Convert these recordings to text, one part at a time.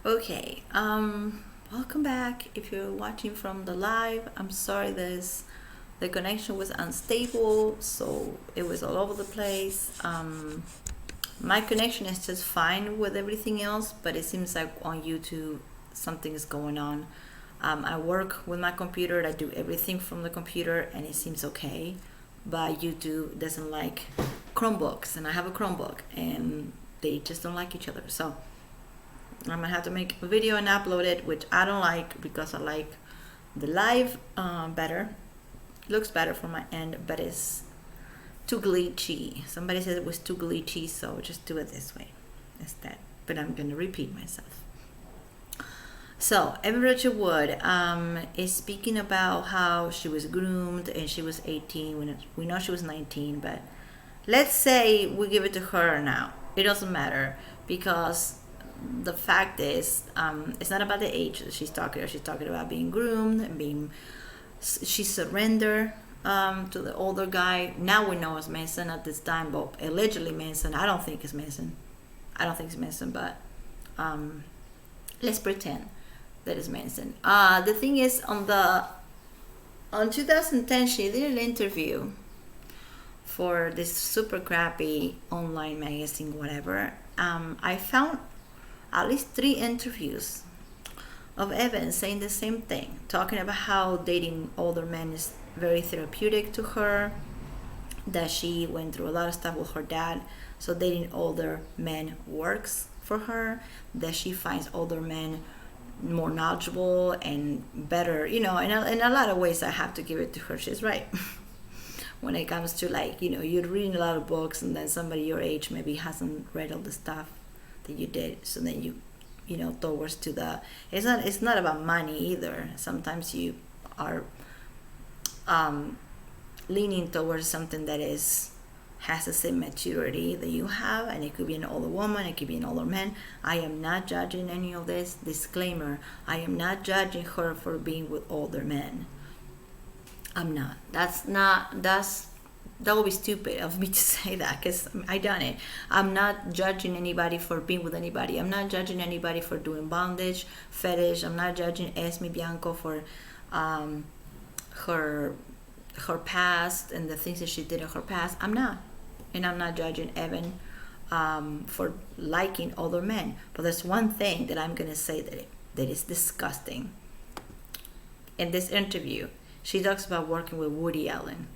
Okay, welcome back. If you're watching from the live, I'm sorry the connection was unstable, so it was all over the place. My connection is just fine with everything else, but it seems like on YouTube something is going on. I work with my computer, I do everything from the computer, and it seems okay, but YouTube doesn't like Chromebooks, and I have a Chromebook, and they just don't like each other. So I'm gonna have to make a video and upload it, which I don't like because I like the live better. Looks better from my end, but it's too glitchy. Somebody said it was too glitchy, so just do it this way instead. But I'm gonna repeat myself. So Evan Rachel Wood is speaking about how she was groomed and she was 18. We know she was 19, but let's say we give it to her now. It doesn't matter because the fact is, it's not about the age that she's talking about. She's talking about being groomed and being. She surrendered to the older guy. Now we know it's Manson at this time, but allegedly Manson. I don't think it's Manson. I don't think it's Manson, but let's pretend that it's Manson. The thing is, on 2010, she did an interview for this super crappy online magazine, whatever. I found at least 3 interviews of Evan saying the same thing, talking about how dating older men is very therapeutic to her, that she went through a lot of stuff with her dad, so dating older men works for her, that she finds older men more knowledgeable and better, in a lot of ways. I have to give it to her, she's right. When it comes to, like, you're reading a lot of books and then somebody your age maybe hasn't read all the stuff that you did, so then you towards to the it's not about money either. Sometimes you are leaning towards something that has the same maturity that you have, and it could be an older woman, it could be an older man. I am not judging any of this. Disclaimer, I am not judging her for being with older men. I'm not. That would be stupid of me to say that, because I done it. I'm not judging anybody for being with anybody. I'm not judging anybody for doing bondage, fetish. I'm not judging Esme Bianco for her past and the things that she did in her past. I'm not. And I'm not judging Evan for liking older men. But there's one thing that I'm going to say that is disgusting. In this interview, she talks about working with Woody Allen.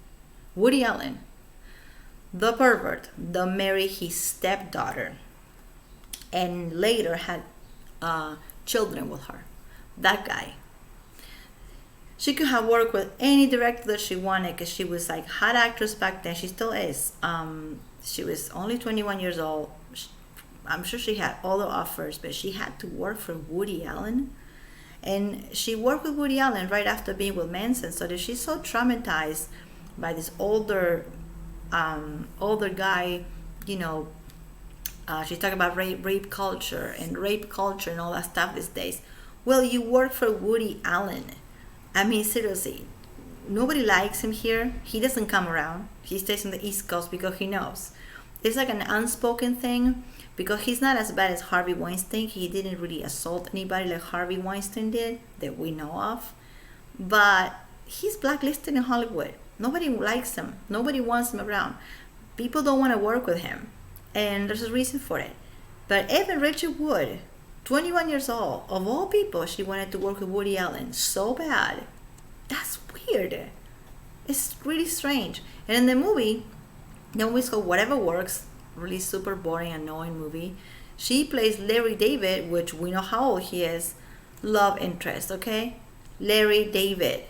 Woody Allen, the pervert, that married his stepdaughter and later had children with her. That guy. She could have worked with any director that she wanted because she was like hot actress back then. She still is. She was only 21 years old. I'm sure she had other offers, but she had to work for Woody Allen. And she worked with Woody Allen right after being with Manson. So that she's so traumatized by this older guy, she's talking about rape culture and all that stuff these days. Well, you work for Woody Allen. I mean, seriously, nobody likes him here. He doesn't come around. He stays on the East Coast because he knows. It's like an unspoken thing, because he's not as bad as Harvey Weinstein. He didn't really assault anybody like Harvey Weinstein did that we know of. But he's blacklisted in Hollywood. Nobody likes him. Nobody wants him around. People don't want to work with him. And there's a reason for it. But Evan Rachel Wood, 21 years old, of all people, she wanted to work with Woody Allen so bad. That's weird. It's really strange. And in the movie called Whatever Works, really super boring, annoying movie. She plays Larry David, which we know how old he is, love interest, okay? Larry David.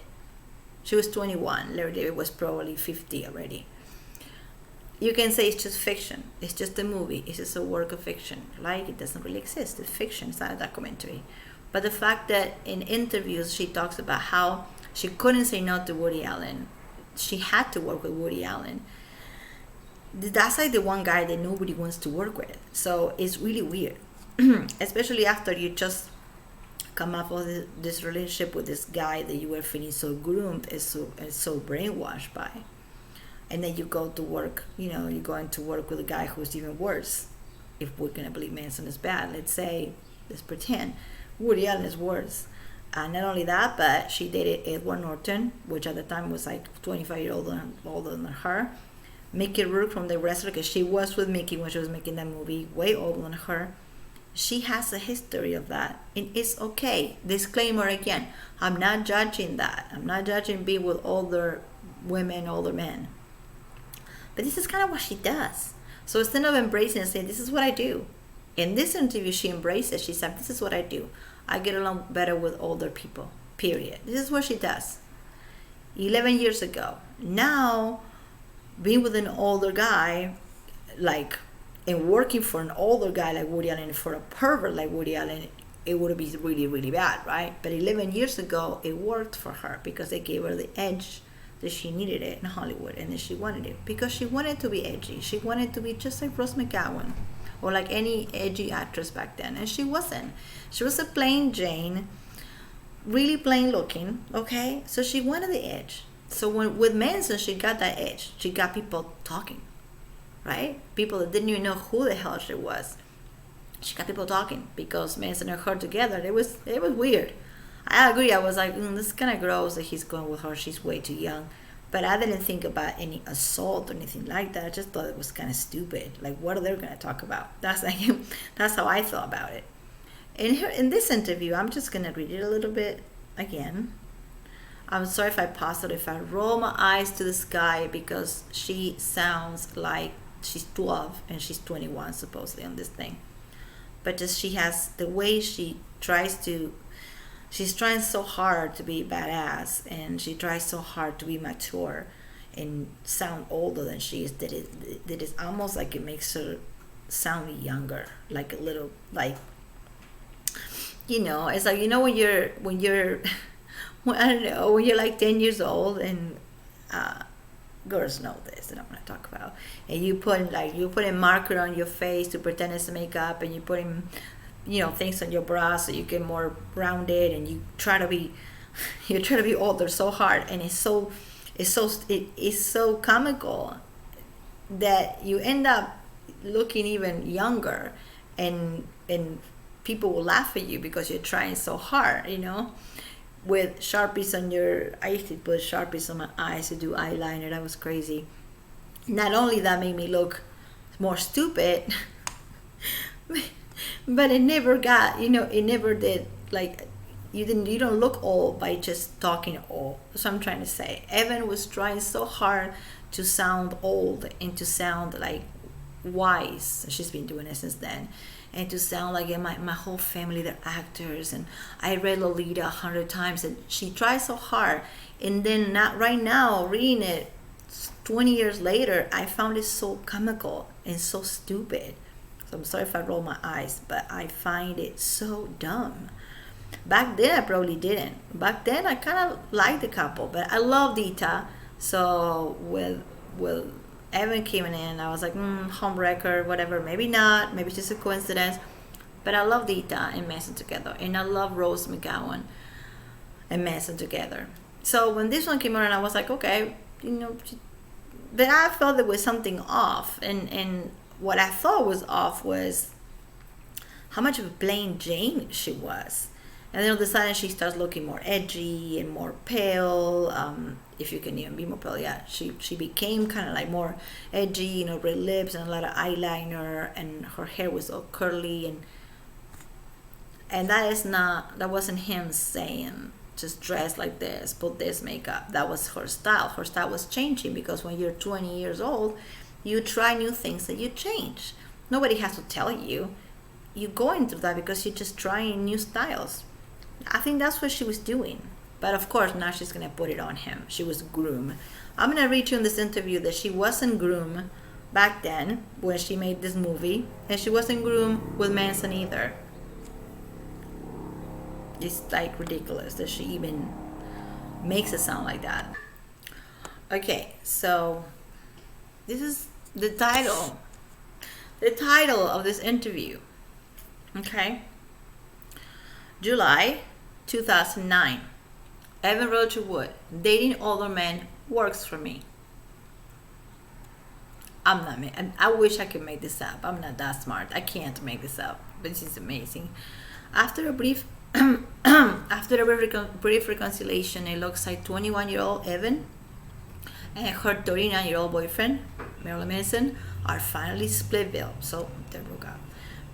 She was 21. Larry David was probably 50 already. You can say it's just fiction. It's just a movie. It's just a work of fiction. Like, it doesn't really exist. It's fiction. It's not a documentary. But the fact that in interviews she talks about how she couldn't say no to Woody Allen. She had to work with Woody Allen. That's like the one guy that nobody wants to work with. So it's really weird. Especially after you just come up with this relationship with this guy that you were feeling so groomed and so brainwashed by. And then you go to work, you're going to work with a guy who's even worse. If we're going to believe Manson is bad, let's say Let's pretend. Woody Allen is worse. Not only that, but she dated Edward Norton, which at the time was like 25 years older than her. Mickey Rourke from The Wrestler, because she was with Mickey when she was making that movie, way older than her. She has a history of that, and it's okay. Disclaimer again, I'm not judging that. I'm not judging being with older women, older men. But this is kind of what she does. So instead of embracing and saying, this is what I do, in this interview, she embraced it. She said, this is what I do. I get along better with older people, period. This is what she does. 11 years ago. Now, being with an older guy, like, and working for an older guy like Woody Allen, for a pervert like Woody Allen, it would be really, really bad, right? But 11 years ago, it worked for her because it gave her the edge that she needed it in Hollywood, and that she wanted it because she wanted to be edgy. She wanted to be just like Rose McGowan or like any edgy actress back then, and she wasn't. She was a plain Jane, really plain looking, okay? So she wanted the edge. So with Manson, she got that edge. She got people talking, right? People that didn't even know who the hell she was. She got people talking because Manson and her together. It was weird. I agree. I was like, this is kind of gross that he's going with her. She's way too young. But I didn't think about any assault or anything like that. I just thought it was kind of stupid. Like, what are they going to talk about? That's how I thought about it. In this interview, I'm just going to read it a little bit again. I'm sorry if I paused it, if I roll my eyes to the sky, because she sounds like she's 12 and she's 21 supposedly on this thing. But just she has the way she's trying so hard to be badass, and she tries so hard to be mature and sound older than she is, that it's almost like it makes her sound younger, like a little, like, it's like, when you're I don't know, when you're like 10 years old, and girls know this that I'm going to talk about, and you put a marker on your face to pretend it's makeup, and you put in things on your brow so you get more rounded, and you try to be older so hard, and it's so comical that you end up looking even younger, and people will laugh at you because you're trying so hard, with Sharpies on I used to put Sharpies on my eyes to do eyeliner. That was crazy. Not only that made me look more stupid, but it never got, it never did, like, you don't look old by just talking old. That's what I'm trying to say. Evan was trying so hard to sound old and to sound like wise. She's been doing it since then. And to sound like my whole family, they're actors, and I read Lolita 100 times, and she tries so hard. And then not right now, reading it 20 years later, I found it so comical and so stupid. So I'm sorry if I roll my eyes, but I find it so dumb. Back then I probably didn't. Back then I kind of liked the couple, but I love Dita. So with Evan came in, I was like, home record, whatever. Maybe not. Maybe it's just a coincidence. But I love Dita and Manson together. And I love Rose McGowan and Manson together. So when this one came around, I was like, okay, but I felt there was something off. And what I thought was off was how much of a plain Jane she was. And then all of a sudden she starts looking more edgy and more pale. If you can even be more pale, yeah. She became kind of like more edgy, red lips and a lot of eyeliner, and her hair was all curly, and that wasn't him saying just dress like this, put this makeup. That was her style. Her style was changing because when you're 20 years old, you try new things that you change. Nobody has to tell you. You're going through that because you're just trying new styles. I think that's what she was doing. But of course, now she's going to put it on him. She was groomed. I'm going to read you in this interview that she wasn't groomed back then when she made this movie. And she wasn't groomed with Manson either. It's like ridiculous that she even makes it sound like that. Okay, so this is the title. The title of this interview. Okay. July 2009. Evan Roger Wood, dating older men works for me. I'm not. I wish I could make this up. I'm not that smart. I can't make this up. But she's amazing. After a brief after a brief reconciliation, it looks like 21-year-old Evan and her 39-year-old boyfriend, Marilyn Manson, are finally split bill. So they broke up.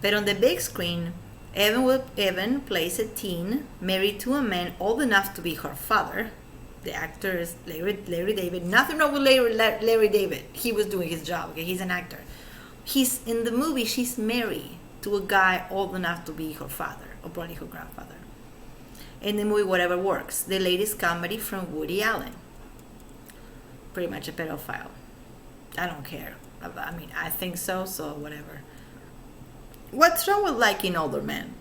But on the big screen, Evan plays a teen married to a man old enough to be her father. The actor is Larry David. Nothing wrong with Larry David. He was doing his job. Okay, he's an actor. He's in the movie. She's married to a guy old enough to be her father, or probably her grandfather. In the movie, Whatever Works, the latest comedy from Woody Allen. Pretty much a pedophile. I don't care. I mean, I think so, so whatever. What's wrong with liking older men?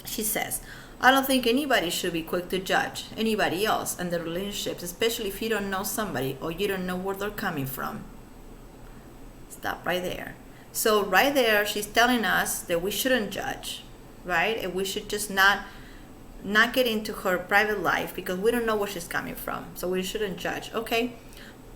She says, I don't think anybody should be quick to judge anybody else and their relationships, especially if you don't know somebody or you don't know where they're coming from. Stop right there. So right there, she's telling us that we shouldn't judge, right? And we should just not get into her private life because we don't know where she's coming from. So we shouldn't judge. Okay.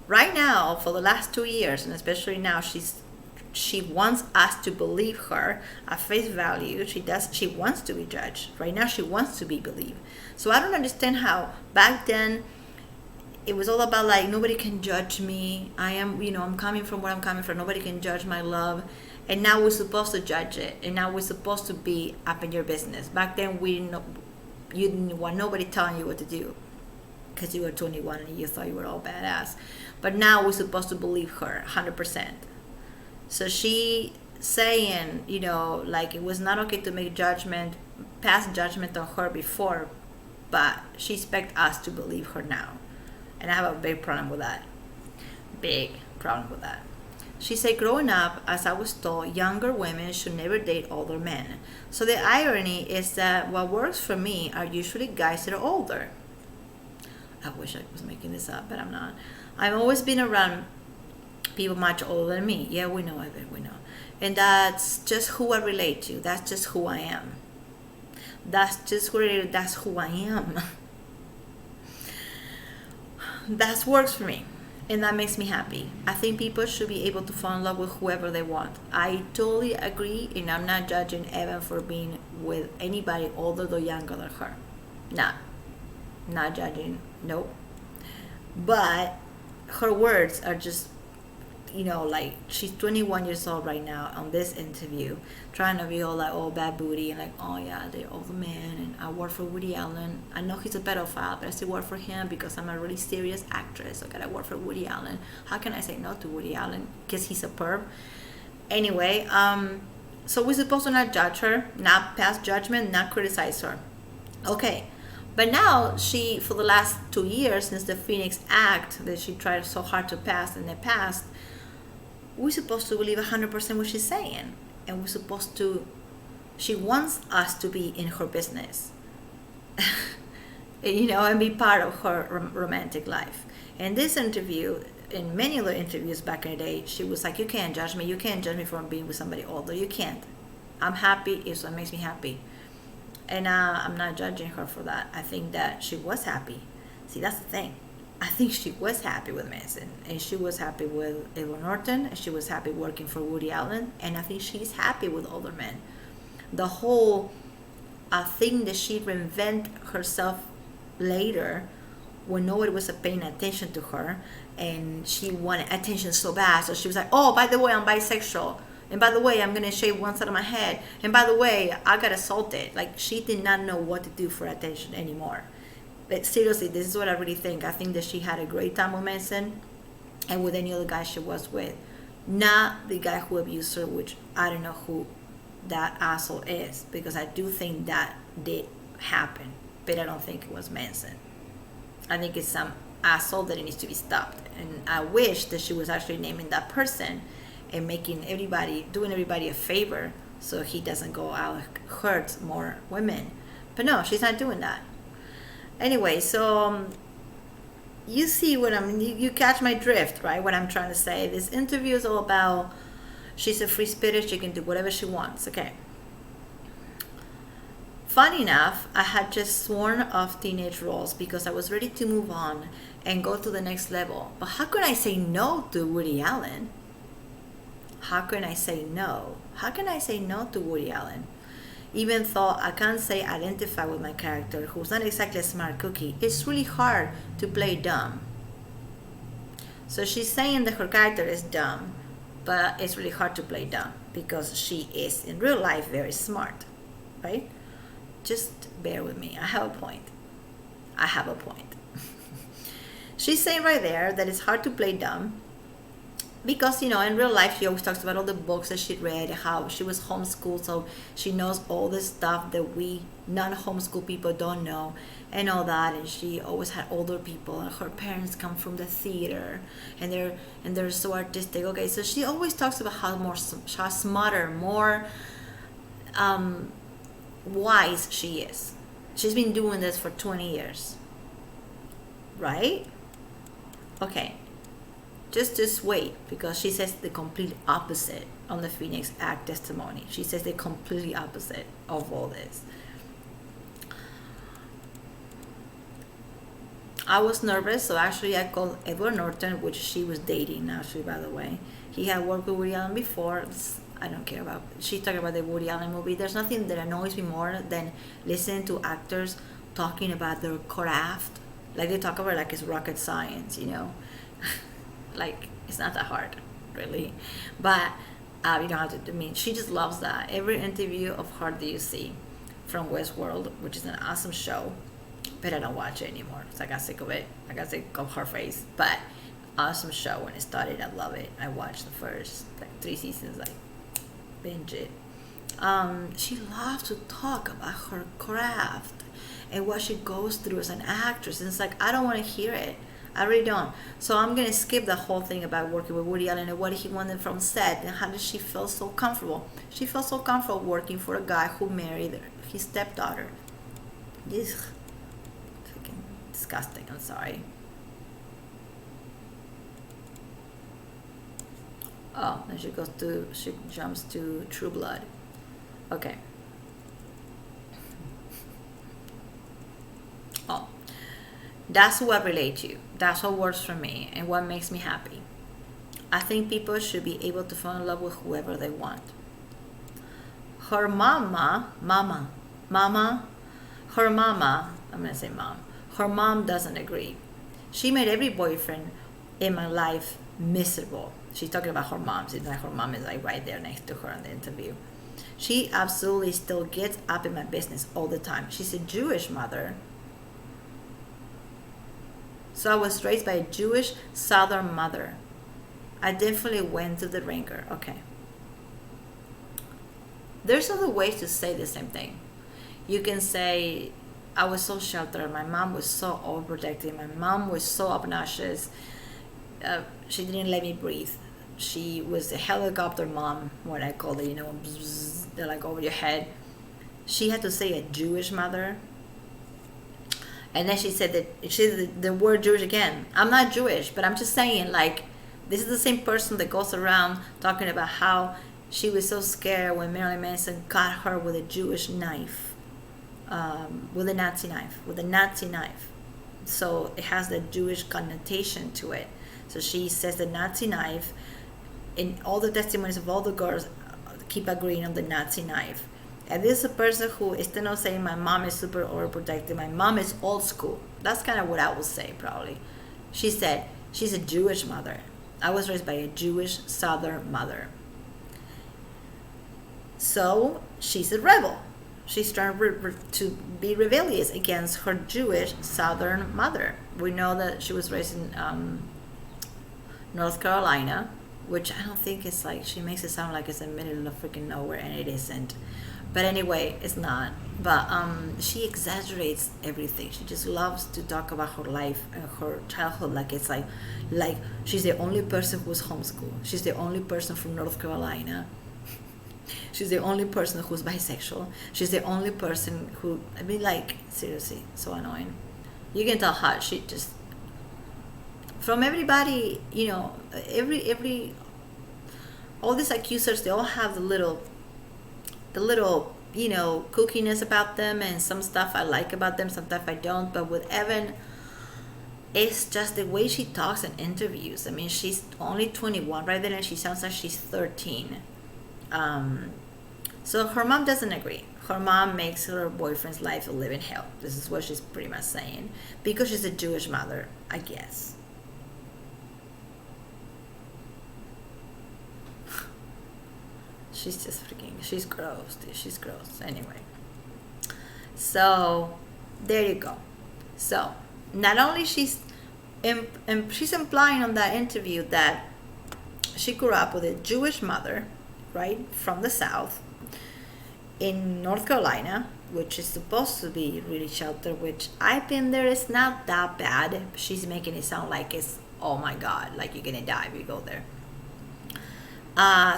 Right now, for the last 2 years, and especially now, she wants us to believe her at face value. She wants to be judged. Right now she wants to be believed. So I don't understand how back then it was all about like nobody can judge me. I'm coming from where I'm coming from. Nobody can judge my love. And now we're supposed to judge it. And now we're supposed to be up in your business. Back then you didn't want nobody telling you what to do because you were 21 and you thought you were all badass. But now we're supposed to believe her 100%. So she saying, like it was not okay to make pass judgment on her before, but she expects us to believe her now. And I have a big problem with that. Big problem with that. She said, growing up, as I was told, younger women should never date older men. So the irony is that what works for me are usually guys that are older. I wish I was making this up, but I'm not. I've always been around people much older than me. Yeah, we know it, we know. And that's just who I relate to. That's just who I am. That's who I am. That works for me. And that makes me happy. I think people should be able to fall in love with whoever they want. I totally agree, and I'm not judging Evan for being with anybody older or younger than her. Not judging, nope. But her words are just, like she's 21 years old right now on this interview, trying to be all like, oh, bad booty, and like, oh yeah, they're older man, and I work for Woody Allen. I know he's a pedophile, but I still work for him because I'm a really serious actress. So I gotta work for Woody Allen. How can I say no to Woody Allen? Because he's a perv. Anyway, so we're supposed to not judge her, not pass judgment, not criticize her. Okay. But now for the last 2 years, since the Phoenix Act that she tried so hard to pass in the past, we're supposed to believe 100% what she's saying. And she wants us to be in her business. And be part of her romantic life. In this interview, in many other interviews back in the day, she was like, you can't judge me. You can't judge me for being with somebody older. You can't. I'm happy. It's what makes me happy. And I'm not judging her for that. I think that she was happy. See, that's the thing. I think she was happy with Manson. And she was happy with Edward Norton. And she was happy working for Woody Allen. And I think she's happy with older men. The whole thing that she reinvented herself later when nobody was paying attention to her. And she wanted attention so bad. So she was like, oh, by the way, I'm bisexual. And by the way, I'm going to shave one side of my head. And by the way, I got assaulted. Like, she did not know what to do for attention anymore. But seriously, this is what I really think. I think that she had a great time with Manson and with any other guy she was with. Not the guy who abused her, which I don't know who that asshole is. Because I do think that did happen. But I don't think it was Manson. I think it's some asshole that needs to be stopped. And I wish that she was actually naming that person and doing everybody a favor so he doesn't go out and hurt more women. But no, she's not doing that. Anyway, so you see you catch my drift, right? What I'm trying to say. This interview is all about she's a free spirit, she can do whatever she wants. Okay. Funny enough, I had just sworn off teenage roles because I was ready to move on and go to the next level. But how could I say no to Woody Allen? How can I say no? How can I say no to Woody Allen? Even though I can't say identify with my character, who's not exactly a smart cookie, it's really hard to play dumb. So she's saying that her character is dumb, but it's really hard to play dumb because she is in real life very smart, right? Just bear with me. I have a point. I have a point. She's saying right there that it's hard to play dumb because, you know, in real life she always talks about all the books that she read, how she was homeschooled, so she knows all the stuff that we non-homeschool people don't know and all that. And she always had older people, and her parents come from the theater, and they're so artistic. Okay, so she always talks about how smarter, more wise she is. She's been doing this for 20 years, right? Okay, just wait, because she says the complete opposite on the Phoenix Act testimony. She says the completely opposite of all this. I was nervous, so actually I called Edward Norton, which she was dating actually, by the way. He had worked with Woody Allen before. I don't care about. She's talking about the Woody Allen movie. There's nothing that annoys me more than listening to actors talking about their craft. Like they talk about it like it's rocket science, you know. Like it's not that hard, really. But you don't have to. I mean, she just loves that. Every interview of her that you see from Westworld, which is an awesome show, but I don't watch it anymore because I got sick of it. I got sick of her face. But awesome show. When it started, I love it. I watched the first 3 seasons. I binge it. She loves to talk about her craft and what she goes through as an actress. And it's like, I don't want to hear it. I really don't. So I'm going to skip the whole thing about working with Woody Allen and what he wanted from set and how did she feel so comfortable. She felt so comfortable working for a guy who married his stepdaughter. This freaking disgusting. I'm sorry. Oh, then she jumps to True Blood. Okay. Oh, that's who I relate to. That's what works for me and what makes me happy. I think people should be able to fall in love with whoever they want. Her mama, I'm gonna say mom. Her mom doesn't agree. She made every boyfriend in my life miserable. She's talking about her mom. She's like, her mom is like right there next to her in the interview. She absolutely still gets up in my business all the time. She's a Jewish mother. So I was raised by a Jewish Southern mother. I definitely went to the ringer. Okay. There's other ways to say the same thing. You can say, I was so sheltered. My mom was so overprotective. My mom was so obnoxious. She didn't let me breathe. She was a helicopter mom, what I call it, you know, bzz, they're like over your head. She had to say a Jewish mother. And then she said the word Jewish again. I'm not Jewish, but I'm just saying, like, this is the same person that goes around talking about how she was so scared when Marilyn Manson got her with a Jewish knife, with a Nazi knife. So it has the Jewish connotation to it. So she says the Nazi knife. In all the testimonies of all the girls, keep agreeing on the Nazi knife. And this is a person who is still not saying my mom is super overprotective. My mom is old school. That's kind of what I would say, probably. She said she's a Jewish mother. I was raised by a Jewish Southern mother. So she's a rebel. She's trying to be rebellious against her Jewish Southern mother. We know that she was raised in North Carolina, which I don't think is like, she makes it sound like it's in the middle of freaking nowhere, and it isn't. But anyway, it's not. But she exaggerates everything. She just loves to talk about her life and her childhood like it's like she's the only person who was homeschooled. She's the only person from North Carolina. She's the only person who's bisexual. She's the only person who, I mean, like, seriously, so annoying. You can tell how she just, from everybody, you know, every all these accusers, they all have the little, you know, kookiness about them, and some stuff I like about them, some stuff I don't. But with Evan, it's just the way she talks in interviews. I mean, she's only 21 right then, and she sounds like she's 13. So her mom doesn't agree. Her mom makes her boyfriend's life a living hell. This is what she's pretty much saying. Because she's a Jewish mother, I guess. She's just she's gross, dude. She's gross. Anyway. So, there you go. So, not only she's implying on that interview that she grew up with a Jewish mother, right, from the South, in North Carolina, which is supposed to be really sheltered, which I've been there. It's not that bad. She's making it sound like it's, oh my God, like you're gonna die if you go there.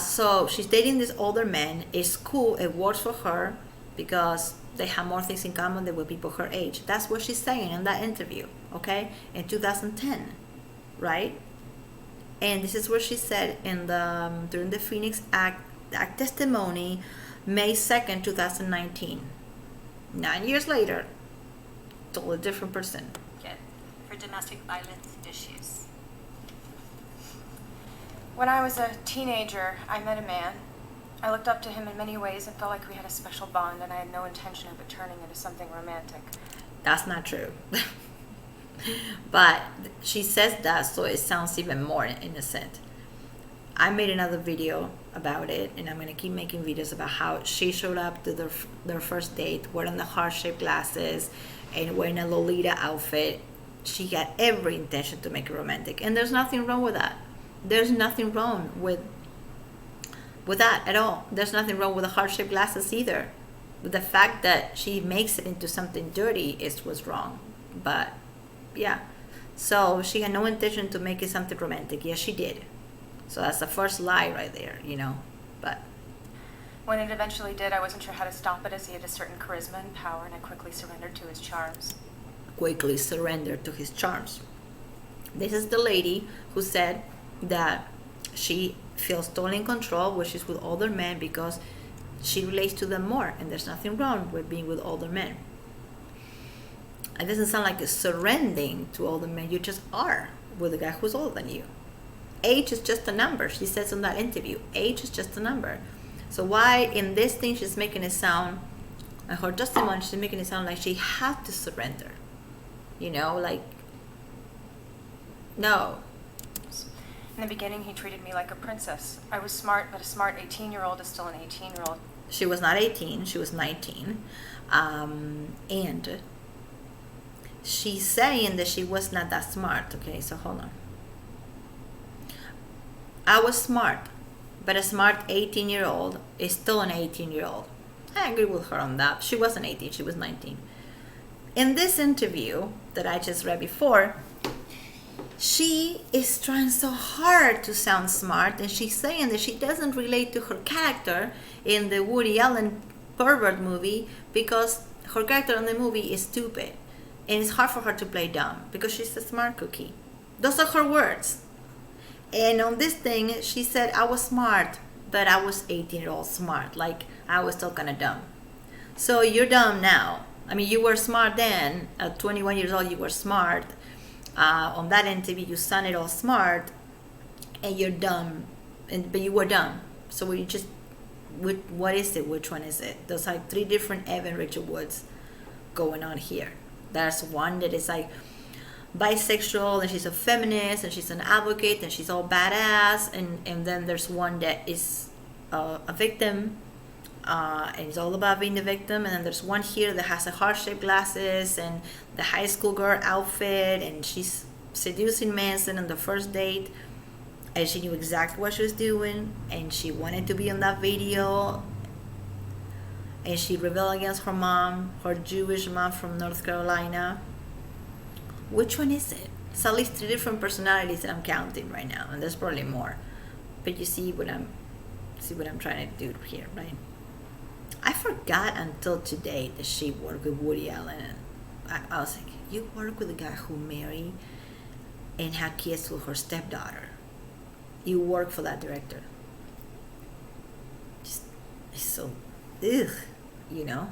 So she's dating this older man. It's cool. It works for her because they have more things in common than with people her age. That's what she's saying in that interview, okay? In 2010, right? And this is what she said in the during the Phoenix Act testimony, May 2nd, 2019. 9 years later, totally different person. For domestic violence issues. When I was a teenager, I met a man. I looked up to him in many ways and felt like we had a special bond, and I had no intention of it turning into something romantic. That's not true. But she says that, so it sounds even more innocent. I made another video about it, and I'm going to keep making videos about how she showed up to their first date wearing the heart-shaped glasses and wearing a Lolita outfit. She had every intention to make it romantic, and there's nothing wrong with that. There's nothing wrong with that at all. There's nothing wrong with the heart-shaped glasses either. But the fact that she makes it into something dirty is what's wrong. But yeah, so she had no intention to make it something romantic. Yes, she did. So that's the first lie right there, you know. But when it eventually did, I wasn't sure how to stop it, as he had a certain charisma and power, and I quickly surrendered to his charms. Quickly surrendered to his charms. This is the lady who said that she feels totally in control when she's with older men because she relates to them more, and there's nothing wrong with being with older men. It doesn't sound like it's surrendering to older men. You just are with a guy who's older than you. Age is just a number. She says in that interview, age is just a number. So why in this thing she's making it sound, in her testimony, she's making it sound like she had to surrender. You know, like, no. In the beginning, he treated me like a princess. I was smart, but a smart 18-year-old is still an 18-year-old. She was not 18, she was 19. And she's saying that she was not that smart. Okay, so hold on. I was smart, but a smart 18-year-old is still an 18-year-old. I agree with her on that. She wasn't 18, she was 19. In this interview that I just read before, she is trying so hard to sound smart, and she's saying that she doesn't relate to her character in the Woody Allen pervert movie because her character in the movie is stupid, and it's hard for her to play dumb because she's a smart cookie. Those are her words. And on this thing, she said, I was smart, but I was 18-year-old smart. Like, I was still kind of dumb. So you're dumb now. I mean, you were smart then. At 21 years old, you were smart. On that interview, you sounded all smart, and you're dumb. But you were dumb. So you just, what is it? Which one is it? There's like 3 different Evan Richard Woods going on here. There's one that is like bisexual, and she's a feminist, and she's an advocate, and she's all badass, and then there's one that is a victim, and it's all about being the victim, and then there's one here that has a heart-shaped glasses and the high school girl outfit, and she's seducing Manson on the first date, and she knew exactly what she was doing, and she wanted to be on that video, and she rebelled against her mom, her Jewish mom from North Carolina. Which one is it? It's at least 3 different personalities that I'm counting right now, and there's probably more. But you see what I'm trying to do here, right? I forgot until today that she worked with Woody Allen. And I was like, you work with a guy who married and had kids with her stepdaughter. You work for that director. Just, it's so, ugh, you know?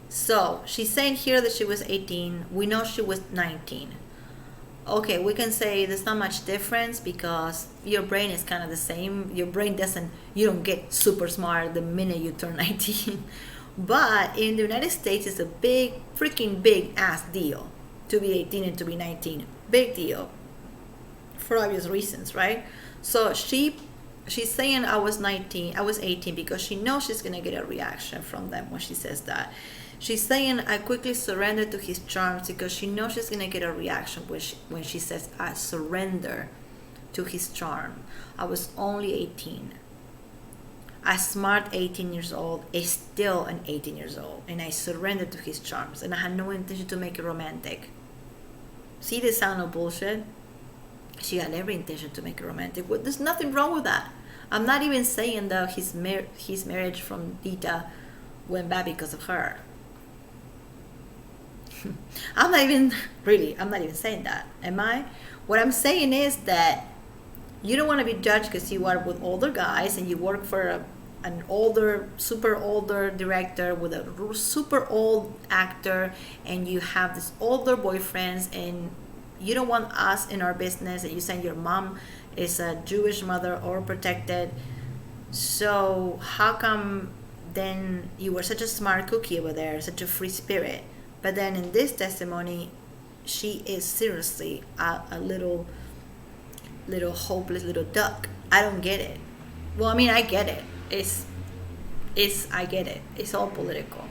So she's saying here that she was 18. We know she was 19. Okay, we can say there's not much difference because your brain is kind of the same. Your brain doesn't, you don't get super smart the minute you turn 19. But in the United States, it's a big, freaking big ass deal to be 18 and to be 19. Big deal for obvious reasons, right? So she's saying I was 18 because she knows she's gonna get a reaction from them when she says that. She's saying I quickly surrendered to his charms because she knows she's gonna get a reaction when she says I surrender to his charm. I was only 18. A smart 18 years old is still an 18 years old, and I surrendered to his charms, and I had no intention to make it romantic. See the sound of bullshit? She had every intention to make it romantic. Well, there's nothing wrong with that. I'm not even saying that his marriage from Dita went bad because of her. I'm not even saying that. Am I? What I'm saying is that you don't want to be judged because you are with older guys and you work for an older, super older director with a super old actor, and you have these older boyfriends, and you don't want us in our business, and you saying your mom is a Jewish mother or protected. So how come then you were such a smart cookie over there, such a free spirit? But then in this testimony, she is seriously a little hopeless little duck. I don't get it. Well, I mean, I get it. I get it. It's all political.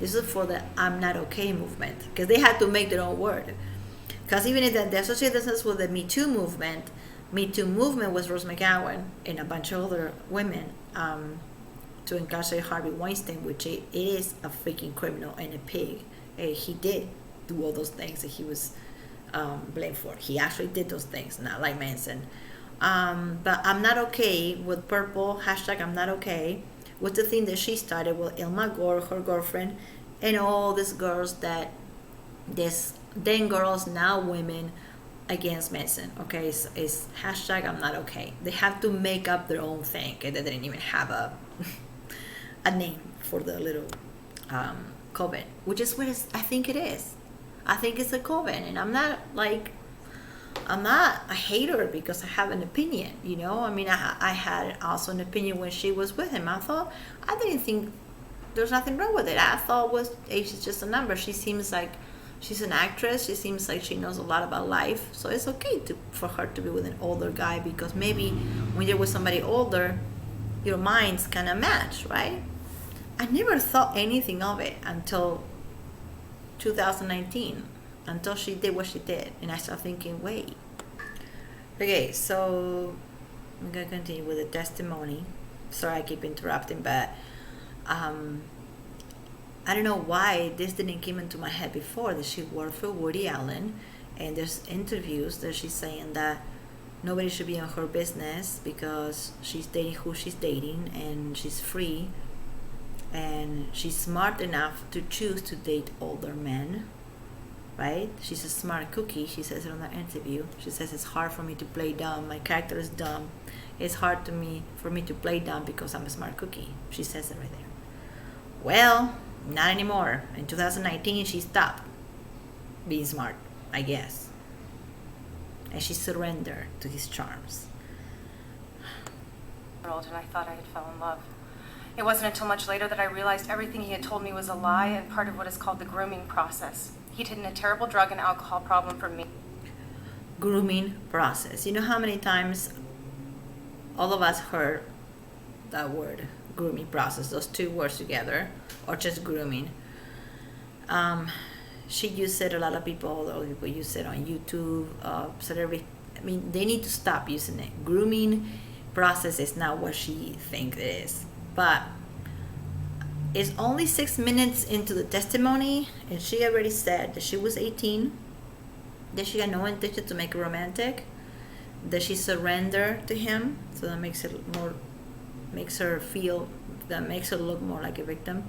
This is for the I'm not okay movement, because they had to make their own word. Because even if they associate themselves with the Me Too movement was Rose McGowan and a bunch of other women to incarcerate Harvey Weinstein, which it is a freaking criminal and a pig. He did do all those things that he was blamed for. He actually did those things, not like Manson. But I'm not okay with Purple, hashtag I'm not okay, with the thing that she started with Ilma Gore, her girlfriend, and all these girls then girls, now women against Manson. Okay, it's hashtag I'm not okay. They have to make up their own thing, and they didn't even have a name for the little coven, which is what I think it is. I think it's a coven, and I'm not a hater because I have an opinion, you know. I mean, I had also an opinion when she was with him. I didn't think there's nothing wrong with it. I thought she's just a number. She seems like she's an actress. She seems like she knows a lot about life. So it's okay for her to be with an older guy, because maybe when you're with somebody older, your minds kind of match, right? I never thought anything of it until 2019, until she did what she did, and I started thinking, wait. Okay, so I'm gonna continue with the testimony. Sorry, I keep interrupting, but I don't know why this didn't come into my head before, that she worked for Woody Allen, and there's interviews that she's saying that nobody should be in her business because she's dating who she's dating, and she's free, and she's smart enough to choose to date older men, right? She's a smart cookie. She says it on that interview. She says it's hard for me to play dumb. My character is dumb. It's hard for me to play dumb because I'm a smart cookie. She says it right there. Well, not anymore. In 2019, she stopped being smart, I guess, and she surrendered to his charms. And I thought I had fell in love. It wasn't until much later that I realized everything he had told me was a lie and part of what is called the grooming process. He'd hidden a terrible drug and alcohol problem from me. Grooming process. You know how many times all of us heard that word, grooming process, those two words together, or just grooming. She used it, a lot of people use it on YouTube, they need to stop using it. Grooming process is not what she thinks it is. But it's only 6 minutes into the testimony, and she already said that she was 18, that she had no intention to make it romantic, that she surrendered to him, so that makes her look more like a victim.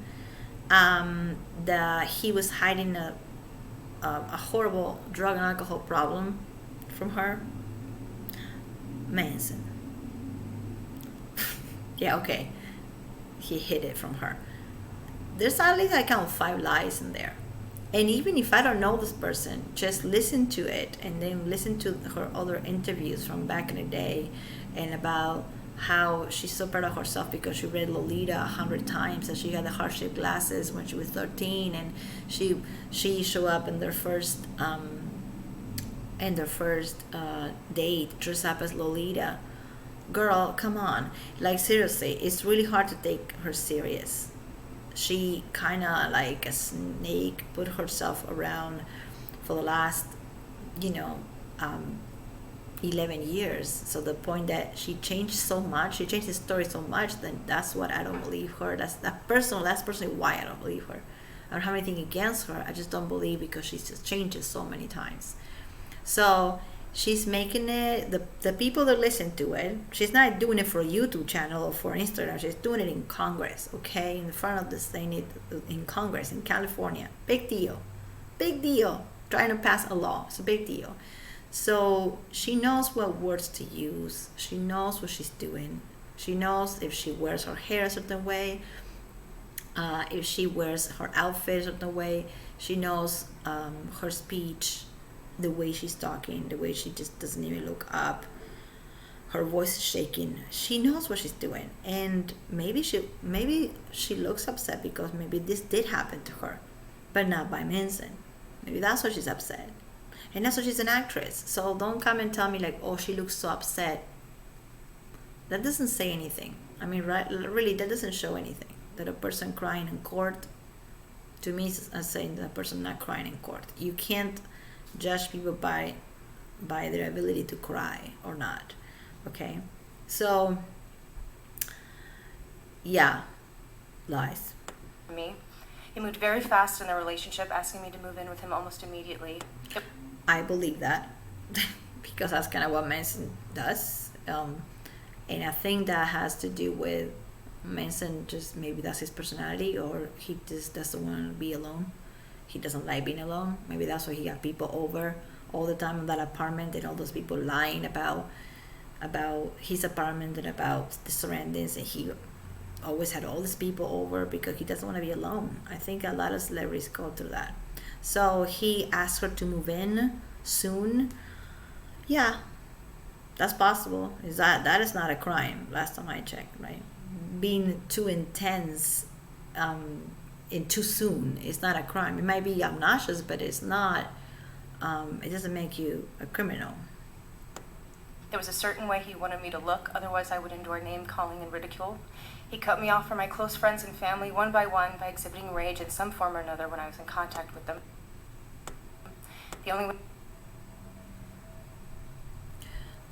That he was hiding a horrible drug and alcohol problem from her. Manson. Yeah, okay. He hid it from her. There's at least I count 5 lies in there. And even if I don't know this person, just listen to it and then listen to her other interviews from back in the day and about how she's so proud of herself because she read Lolita 100 times and she had the heart-shaped glasses when she was 13, and she showed up in their first date dressed up as Lolita. Girl, come on. Like, seriously, it's really hard to take her serious. She kind of like a snake put herself around for the last, you know, 11 years. So the point that she changed so much, she changed the story so much, then that's what I don't believe her. That's personally why I don't believe her. I don't have anything against her. I just don't believe because she just changes so many times. So she's making it, the people that listen to it, she's not doing it for a YouTube channel or for Instagram. She's doing it in Congress, okay, in front of the Senate, in Congress in California. Big deal, trying to pass a law. It's a big deal. So she knows what words to use. She knows what she's doing. She knows if she wears her hair a certain way, if she wears her outfit a certain way. She knows her speech, the way she's talking, the way she just doesn't even look up, her voice is shaking. She knows what she's doing, and maybe she looks upset because maybe this did happen to her, but not by Manson. Maybe that's why she's upset, and that's why she's an actress. So don't come and tell me like, oh, she looks so upset. That doesn't say anything. I mean, right? Really, that doesn't show anything. That a person crying in court, to me, is saying that a person not crying in court. You can't judge people by their ability to cry or not. Okay, so yeah, lies. Me. He moved very fast in the relationship, asking me to move in with him almost immediately. I believe that because that's kind of what Manson does, and I think that has to do with Manson. Just maybe that's his personality, or he just doesn't want to be alone. He doesn't like being alone. Maybe that's why he got people over all the time in that apartment, and all those people lying about his apartment and about the surroundings, and he always had all these people over because he doesn't want to be alone. I think a lot of celebrities go through that. So he asked her to move in soon. Yeah, that's possible. That is not a crime? Last time I checked, right? Being too intense in too soon is not a crime. It might be obnoxious, but it's not. It doesn't make you a criminal. There was a certain way he wanted me to look, otherwise I would endure name calling and ridicule. He cut me off from my close friends and family one by one by exhibiting rage in some form or another when I was in contact with them. The only way...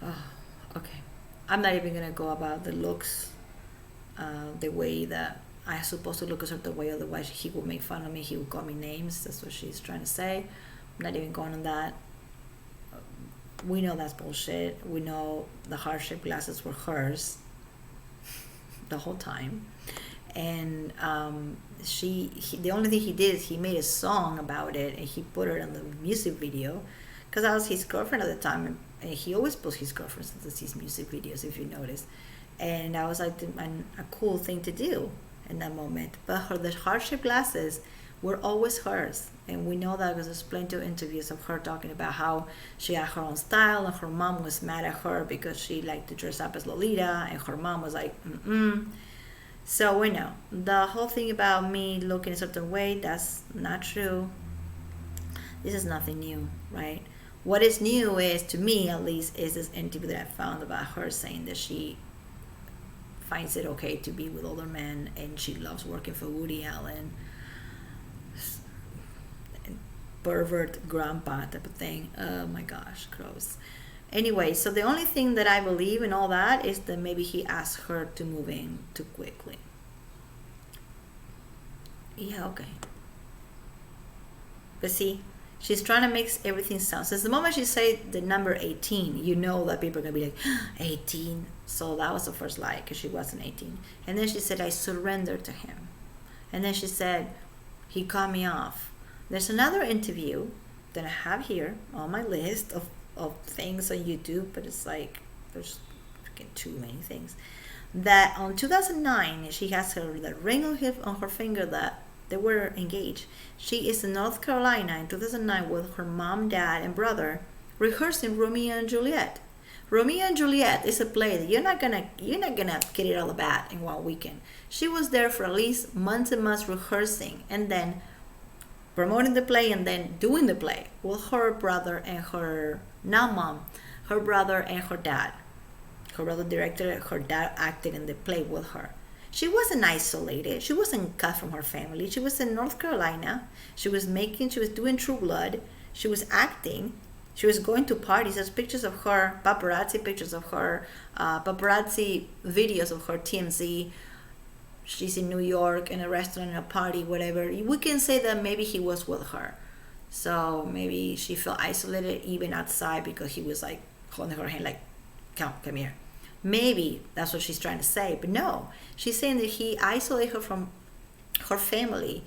Oh, okay. I'm not even gonna go about the looks, the way that I'm supposed to look a certain way, otherwise he will make fun of me, he will call me names. That's what she's trying to say. I'm not even going on that. We know that's bullshit. We know the heart-shaped glasses were hers the whole time. And the only thing he did is he made a song about it, and he put it in the music video, because I was his girlfriend at the time, and he always posts his girlfriends into his music videos, if you notice. And I was like, a cool thing to do in that moment. But the heart-shaped glasses were always hers, and we know that because there's plenty of interviews of her talking about how she had her own style, and her mom was mad at her because she liked to dress up as Lolita, and her mom was like, So we know the whole thing about me looking a certain way, that's not true. This is nothing new, right? What is new is, to me at least, is this interview that I found about her saying that she finds it okay to be with older men, and she loves working for Woody Allen, pervert grandpa type of thing. Oh my gosh, gross. Anyway, so the only thing that I believe in all that is that maybe he asked her to move in too quickly. Yeah, okay. But see, she's trying to make everything sound. Since the moment she said the number 18, you know that people are going to be like, 18. So that was the first lie, because she wasn't 18. And then she said, I surrendered to him. And then she said, he cut me off. There's another interview that I have here on my list of things on YouTube, but it's like, there's freaking too many things. That on 2009, she has the ring on her finger that They were engaged. She is in North Carolina in 2009 with her mom, dad, and brother rehearsing Romeo and Juliet. Romeo and Juliet is a play that you're not gonna get it all about in one weekend. She was there for at least months and months rehearsing and then promoting the play and then doing the play with her brother and her now mom, her brother and her dad. Her brother directed, her dad acted in the play with her. She wasn't isolated. She wasn't cut from her family. She was in North Carolina. She was doing True Blood. She was acting. She was going to parties. There's pictures of her, paparazzi pictures of her, paparazzi videos of her TMZ. She's in New York in a restaurant, in a party, whatever. We can say that maybe he was with her. So maybe she felt isolated even outside because he was like holding her hand like, come here. Maybe that's what she's trying to say. But no, she's saying that he isolated her from her family,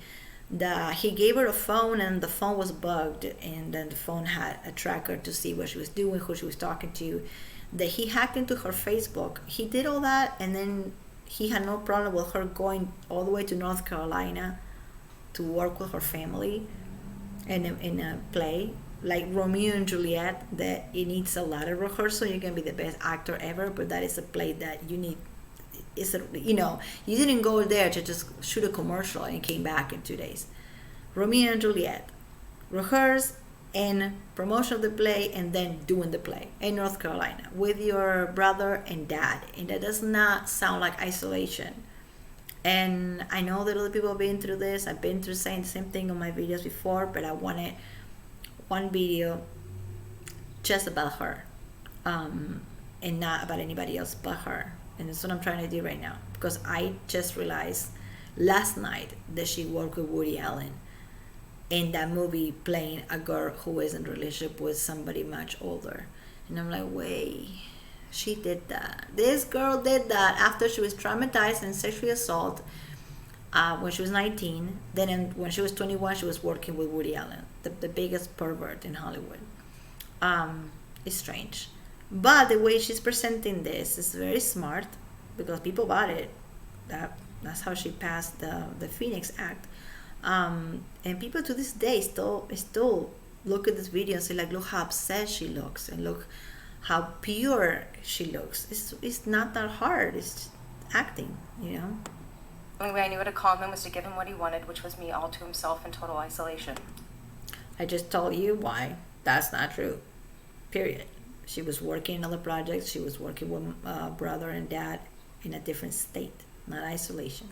that he gave her a phone and the phone was bugged, and then the phone had a tracker to see what she was doing, who she was talking to, that he hacked into her Facebook. He did all that, and then he had no problem with her going all the way to North Carolina to work with her family in a play like Romeo and Juliet, that it needs a lot of rehearsal. You can be the best actor ever, but that is a play that you need. You didn't go there to just shoot a commercial and came back in 2 days. Romeo and Juliet, rehearse and promotion of the play, and then doing the play in North Carolina with your brother and dad, and that does not sound like isolation. And I know that other people have been through this. I've been through saying the same thing on my videos before, but I wanted one video just about her, and not about anybody else but her. And that's what I'm trying to do right now, because I just realized last night that she worked with Woody Allen in that movie, playing a girl who is in a relationship with somebody much older. And I'm like, wait, she did that. This girl did that after she was traumatized and sexually assaulted when she was 19. Then when she was 21, she was working with Woody Allen, the biggest pervert in Hollywood. It's strange. But the way she's presenting this is very smart, because people bought it. That's how she passed the Phoenix Act. And people to this day still look at this video and say, like, look how upset she looks, and look how pure she looks. It's not that hard. It's acting, The only way I knew how to calm him was to give him what he wanted, which was me all to himself in total isolation. I just told you why that's not true. Period. She was working in other projects. She was working with brother and dad in a different state, not isolation.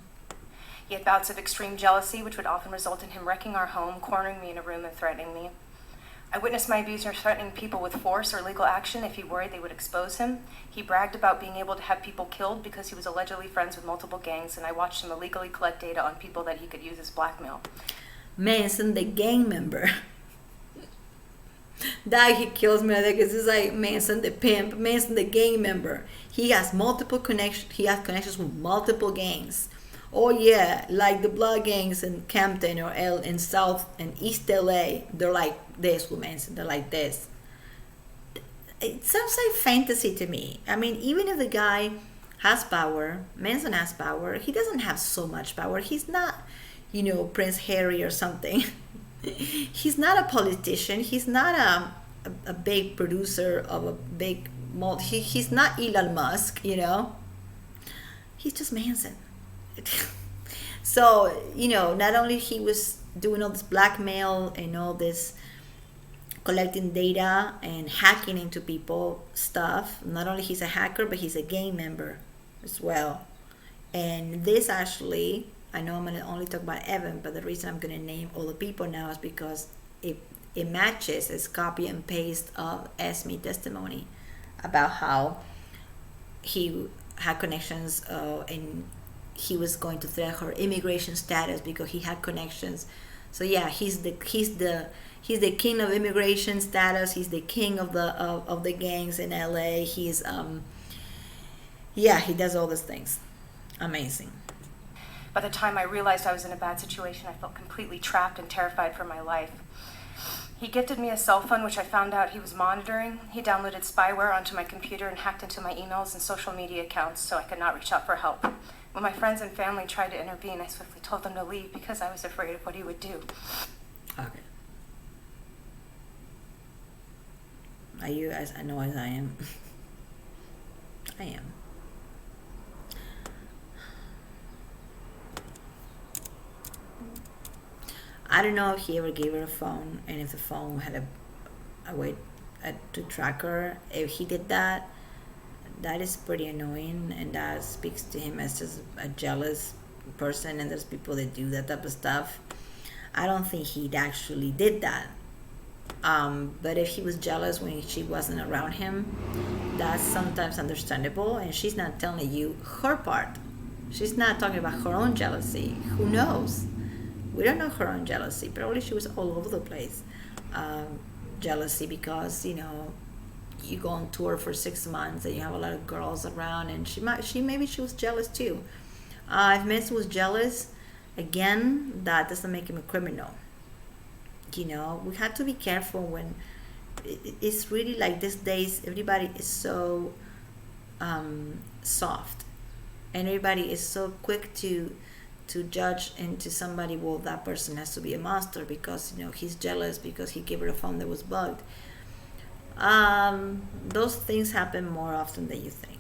He had bouts of extreme jealousy, which would often result in him wrecking our home, cornering me in a room, and threatening me. I witnessed my abuser threatening people with force or legal action if he worried they would expose him. He bragged about being able to have people killed because he was allegedly friends with multiple gangs, and I watched him illegally collect data on people that he could use as blackmail. Manson, the gang member. That he kills me because it's like Manson the pimp, Manson the gang member. He has multiple connections. He has connections with multiple gangs. Oh yeah, like the blood gangs in Campton or in South and East LA. They're like this with Manson. They're like this. It sounds like fantasy to me. I mean, even if the guy has power, Manson has power, he doesn't have so much power. He's not, Prince Harry or something. He's not a politician. He's not a big producer of a big he's not Elon Musk, He's just Manson. So, not only he was doing all this blackmail and all this collecting data and hacking into people stuff. Not only he's a hacker, but he's a gang member as well. And this actually, I know I'm going to only talk about Evan, but the reason I'm going to name all the people now is because it matches, it's copy and paste of Esme testimony about how he had connections and he was going to threat her immigration status because he had connections. So yeah, he's the king of immigration status. He's the king of the gangs in LA. He's he does all these things. Amazing. By the time I realized I was in a bad situation, I felt completely trapped and terrified for my life. He gifted me a cell phone, which I found out he was monitoring. He downloaded spyware onto my computer and hacked into my emails and social media accounts so I could not reach out for help. When my friends and family tried to intervene, I swiftly told them to leave because I was afraid of what he would do. Okay. Are you as annoyed as I am? I am. I don't know if he ever gave her a phone, and if the phone had a way to track her. If he did that, that is pretty annoying, and that speaks to him as just a jealous person, and there's people that do that type of stuff. I don't think he actually did that. But if he was jealous when she wasn't around him, that's sometimes understandable, and she's not telling you her part. She's not talking about her own jealousy. Who knows? We don't know her own jealousy. Probably she was all over the place. Jealousy because, you go on tour for 6 months and you have a lot of girls around, and maybe she was jealous too. If Manson was jealous, again, that doesn't make him a criminal. We have to be careful when it's really like these days everybody is so soft, and everybody is so quick to judge into somebody. Well, that person has to be a monster because he's jealous because he gave her a phone that was bugged. Those things happen more often than you think.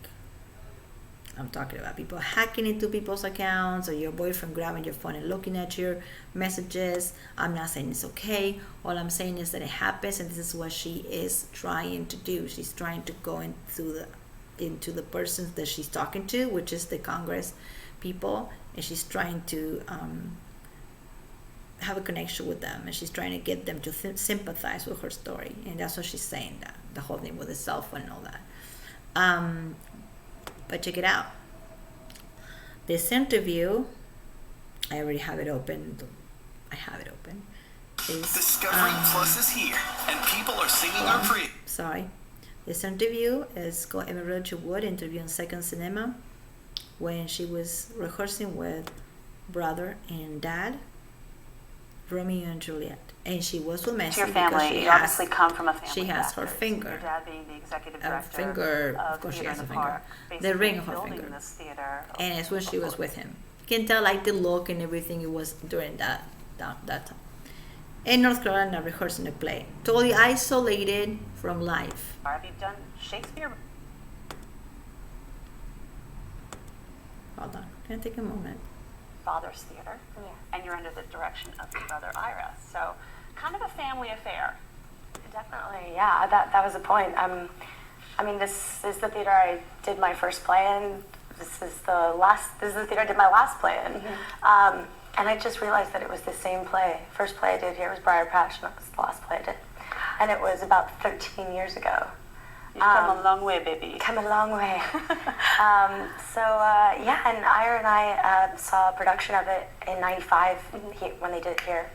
I'm talking about people hacking into people's accounts, or your boyfriend grabbing your phone and looking at your messages. I'm not saying it's okay. All I'm saying is that it happens, and this is what she is trying to do. She's trying to go into the persons that she's talking to, which is the Congress people, and she's trying to have a connection with them, and she's trying to get them to sympathize with her story, and that's what she's saying, that the whole thing with the cell phone and all that. But check it out. This interview, I already have it open. I have it open. Discovery Plus is here, and people are singing our praise. Sorry. This interview is called Emma Roger Wood interview on Second Cinema, when she was rehearsing with brother and dad, Romeo and Juliet. And she was with Manson. Your family, you obviously come from a family. She has her finger. Your dad being the executive A director finger, of of course she Theater has a in the finger. Park, The ring of basically her building finger. This theater And it's when she was with him. You can tell like the look and everything it was during that time. In North Carolina, rehearsing a play. Totally isolated from life. Have you done Shakespeare? Hold on. Can I take a moment? Father's Theater, and you're under the direction of your brother Ira. So, kind of a family affair. Definitely, yeah. That was the point. This is the theater I did my first play in. This is the theater I did my last play in. Mm-hmm. And I just realized that it was the same play. First play I did here was Briar Patch, and that was the last play I did. And it was about 13 years ago. You've come a long way, baby. Come a long way. And Ira and I saw a production of it in '95 when they did it here,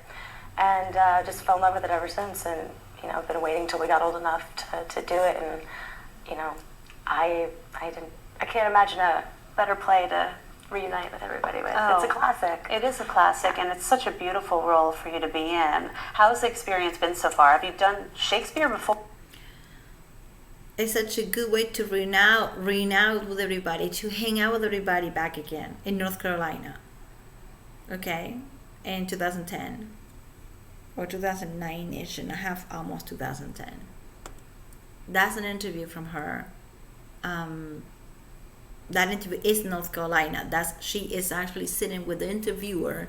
and just fell in love with it ever since. And I've been waiting till we got old enough to do it. And I can't imagine a better play to reunite with everybody with. Oh, it's a classic. It is a classic, and it's such a beautiful role for you to be in. How's the experience been so far? Have you done Shakespeare before? It's such a good way to reunite with everybody, to hang out with everybody back again in North Carolina. Okay? In 2010. Or 2009-ish, and a half, almost 2010. That's an interview from her. That interview is North Carolina. She is actually sitting with the interviewer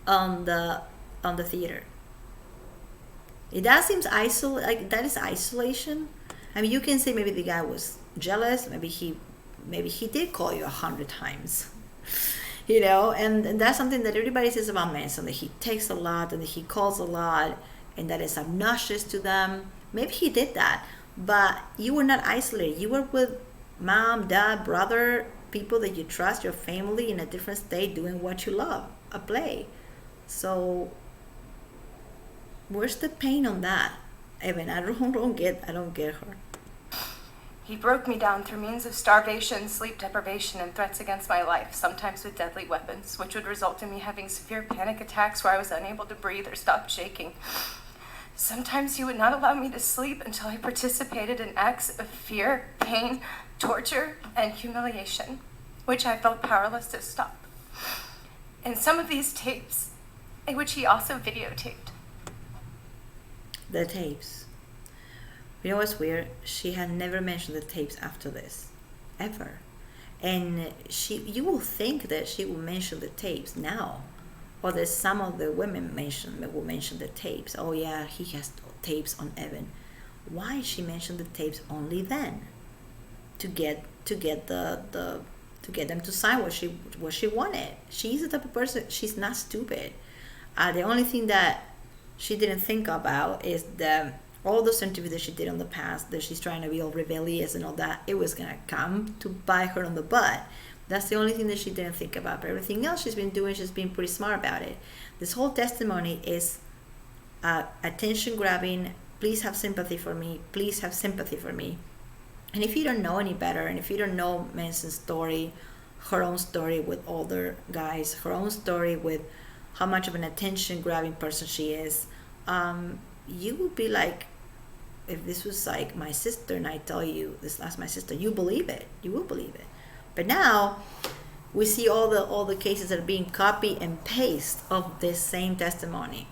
on the theater. That seems that is isolation. I mean, you can say maybe the guy was jealous. Maybe he did call you 100 times. And that's something that everybody says about Manson, that he takes a lot and that he calls a lot and that is obnoxious to them. Maybe he did that, but you were not isolated. You were with mom, dad, brother, people that you trust, your family in a different state doing what you love, a play. So where's the pain on that? Evan, I don't get her. He broke me down through means of starvation, sleep deprivation, and threats against my life, sometimes with deadly weapons, which would result in me having severe panic attacks where I was unable to breathe or stop shaking. Sometimes he would not allow me to sleep until I participated in acts of fear, pain, torture, and humiliation. which I felt powerless to stop. And some of these tapes, in which he also videotaped. The tapes. You know what's weird? She had never mentioned the tapes after this, ever. And you will think that she will mention the tapes now, or that some of the women will mention the tapes. Oh yeah, he has tapes on Evan. Why she mentioned the tapes only then? To get them to sign what she wanted. She's the type of person. She's not stupid. The only thing that she didn't think about is all those interviews that she did in the past, that she's trying to be all rebellious and all that, it was gonna come to bite her on the butt. That's the only thing that she didn't think about. But everything else she's been doing, she's been pretty smart about it. This whole testimony is attention grabbing. Please have sympathy for me. Please have sympathy for me. And if you don't know any better, and if you don't know Manson's story, her own story with older guys, her own story with how much of an attention grabbing person she is, you would be like, if this was like my sister and I tell you that's my sister, you believe it. You will believe it. But now we see all the cases that are being copy and paste of this same testimony,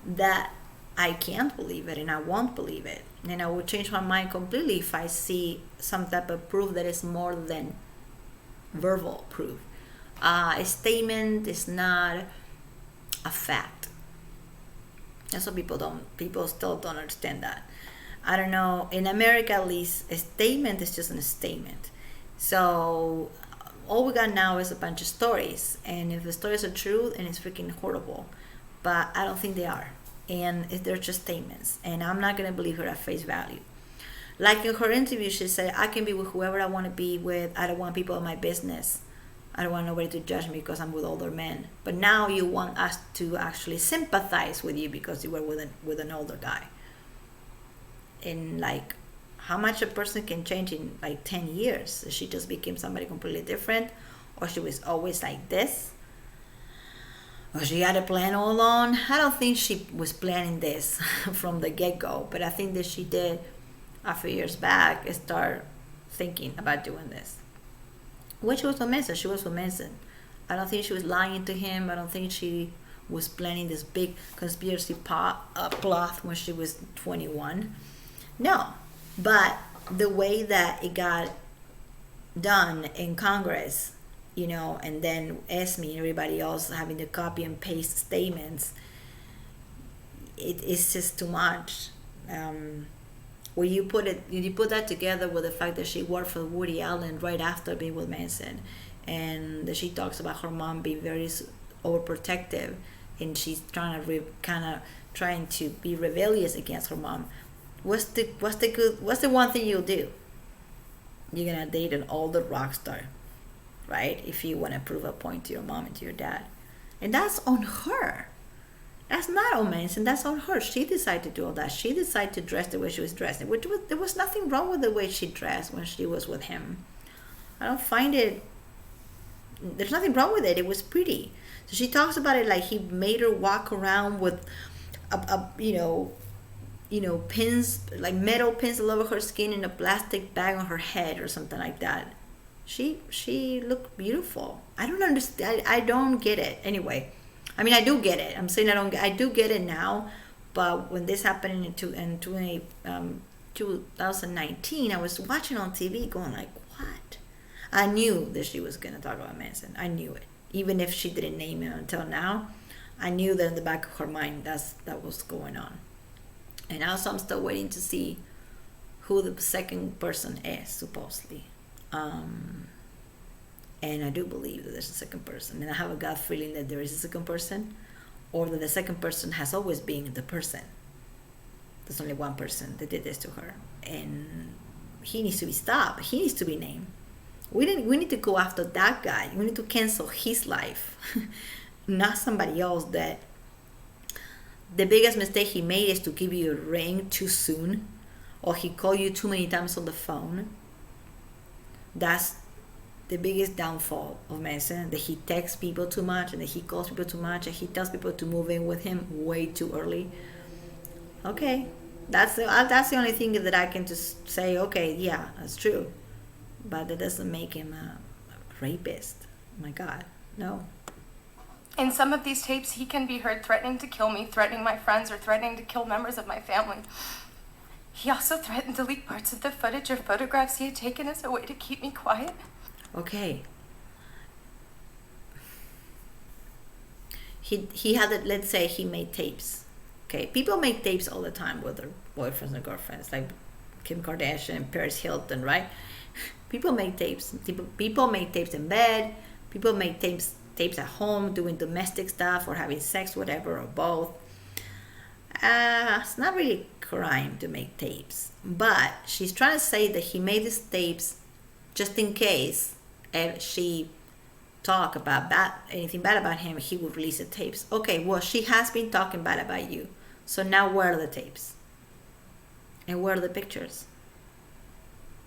that I can't believe it and I won't believe it. And I will change my mind completely if I see some type of proof that is more than verbal proof. A statement is not a fact. That's what people still don't understand that. I don't know, in America at least, a statement is just a statement. So all we got now is a bunch of stories, and if the stories are true, then it's freaking horrible. But I don't think they are, and they're just statements, and I'm not gonna believe her at face value. Like in her interview, she said, I can be with whoever I want to be with. I don't want people in my business. I don't want nobody to judge me because I'm with older men. But now you want us to actually sympathize with you because you were with an older guy. And like, how much a person can change in like 10 years? She just became somebody completely different, or she was always like this, or she had a plan all along. I don't think she was planning this from the get-go, but I think that she did a few years back start thinking about doing this. When she was with Manson, she was with Manson. I don't think she was lying to him. I don't think she was planning this big conspiracy plot when she was 21. No, but the way that it got done in Congress, and then Esme and everybody else having to copy and paste statements, it's just too much. When you put that together with the fact that she worked for Woody Allen right after being with Manson, and that she talks about her mom being very overprotective, and she's trying to be rebellious against her mom. What's the one thing you'll do? You're gonna date an older rock star, right? If you want to prove a point to your mom and to your dad, and that's on her. That's not on Manson. That's on her. She decided to do all that. She decided to dress the way she was dressing. There was nothing wrong with the way she dressed when she was with him. I don't find it. There's nothing wrong with it. It was pretty. So she talks about it like he made her walk around with pins, like metal pins all over her skin and a plastic bag on her head or something like that. She looked beautiful. I don't understand. I don't get it. Anyway, I mean, I do get it. I'm saying I do get it now, but when this happened in 2019, I was watching on TV going like, what? I knew that she was going to talk about Manson. I knew it. Even if she didn't name him until now, I knew that in the back of her mind that was going on. And also I'm still waiting to see who the second person is, supposedly. And I do believe that there's a second person. And I have a gut feeling that there is a second person, or that the second person has always been the person. There's only one person that did this to her. And he needs to be stopped. He needs to be named. We need to go after that guy. We need to cancel his life. Not somebody else that the biggest mistake he made is to give you a ring too soon, or he called you too many times on the phone. That's the biggest downfall of Manson, that he texts people too much, and that he calls people too much, and he tells people to move in with him way too early. Okay, that's the only thing that I can just say, okay, yeah, that's true. But that doesn't make him rapist. My God, no. In some of these tapes, he can be heard threatening to kill me, threatening my friends, or threatening to kill members of my family. He also threatened to leak parts of the footage or photographs he had taken as a way to keep me quiet. Okay. He had it, let's say he made tapes. Okay, people make tapes all the time with their boyfriends and girlfriends, like Kim Kardashian, Paris Hilton, right? People make tapes. People make tapes in bed. People make tapes at home doing domestic stuff or having sex, whatever, or both. It's not really a crime to make tapes, but she's trying to say that he made these tapes just in case if she talk about anything bad about him, he would release the tapes. Okay, well, she has been talking bad about you, so now where are the tapes? And where are the pictures?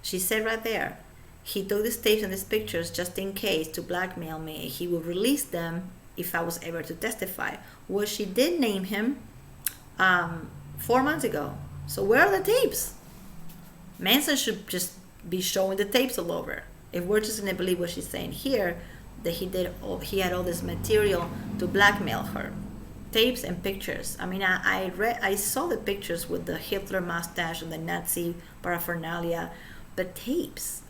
She said right there, he took these tapes and these pictures just in case to blackmail me. He would release them if I was ever to testify. Well, she did name him 4 months ago. So where are the tapes? Manson should just be showing the tapes all over. If we're just gonna believe what she's saying here, that he had all this material to blackmail her, tapes and pictures. I mean, I saw the pictures with the Hitler mustache and the Nazi paraphernalia, but tapes.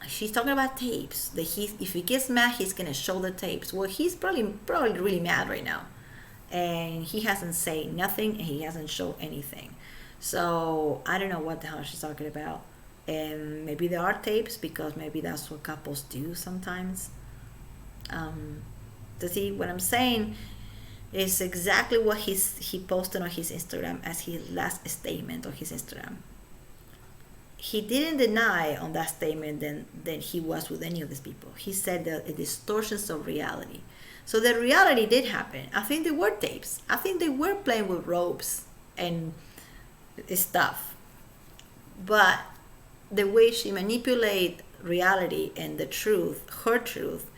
She's talking about tapes. That if he gets mad, he's gonna show the tapes. Well, he's probably really mad right now, and he hasn't said nothing, and he hasn't shown anything. So I don't know what the hell she's talking about. And maybe there are tapes, because maybe that's what couples do sometimes. To see what I'm saying is exactly what he posted on his Instagram as his last statement on his Instagram. He didn't deny on that statement that he was with any of these people. He said that it distortions of reality. So the reality did happen. I think they were tapes. I think they were playing with ropes and stuff. But the way she manipulates reality and the truth, her truth,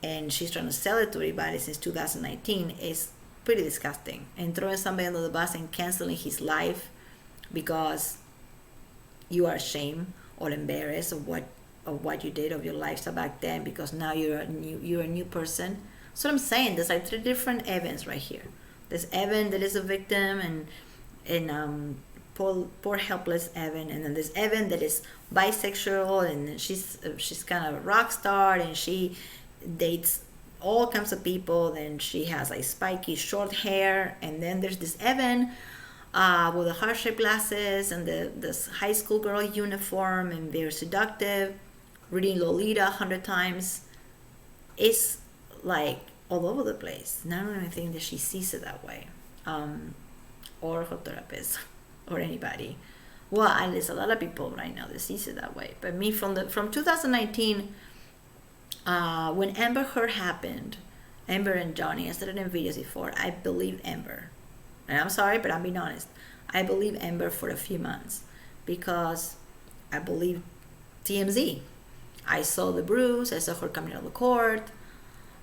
and she's trying to sell it to everybody since 2019 is pretty disgusting. And throwing somebody under the bus and canceling his life because you are ashamed or embarrassed of what you did of your lifestyle back then, because now you're a new person. So I'm saying there's like 3 different Evans right here. There's Evan that is a victim and poor helpless Evan, and then there's Evan that is bisexual, and she's kind of a rock star, and she dates all kinds of people. Then she has like spiky short hair, and then there's this Evan with the heart-shaped glasses and this high school girl uniform, and very seductive, reading Lolita 100 times. It's like all over the place. And I don't even think that she sees it that way, or her therapist, or anybody. Well, at least a lot of people right now that sees it that way. But me, from 2019, when Amber Heard happened, Amber and Johnny, I said it in videos before, I believe Amber. And I'm sorry, but I'm being honest. I believe Amber for a few months because I believe TMZ. I saw the bruise. I saw her coming out of the court.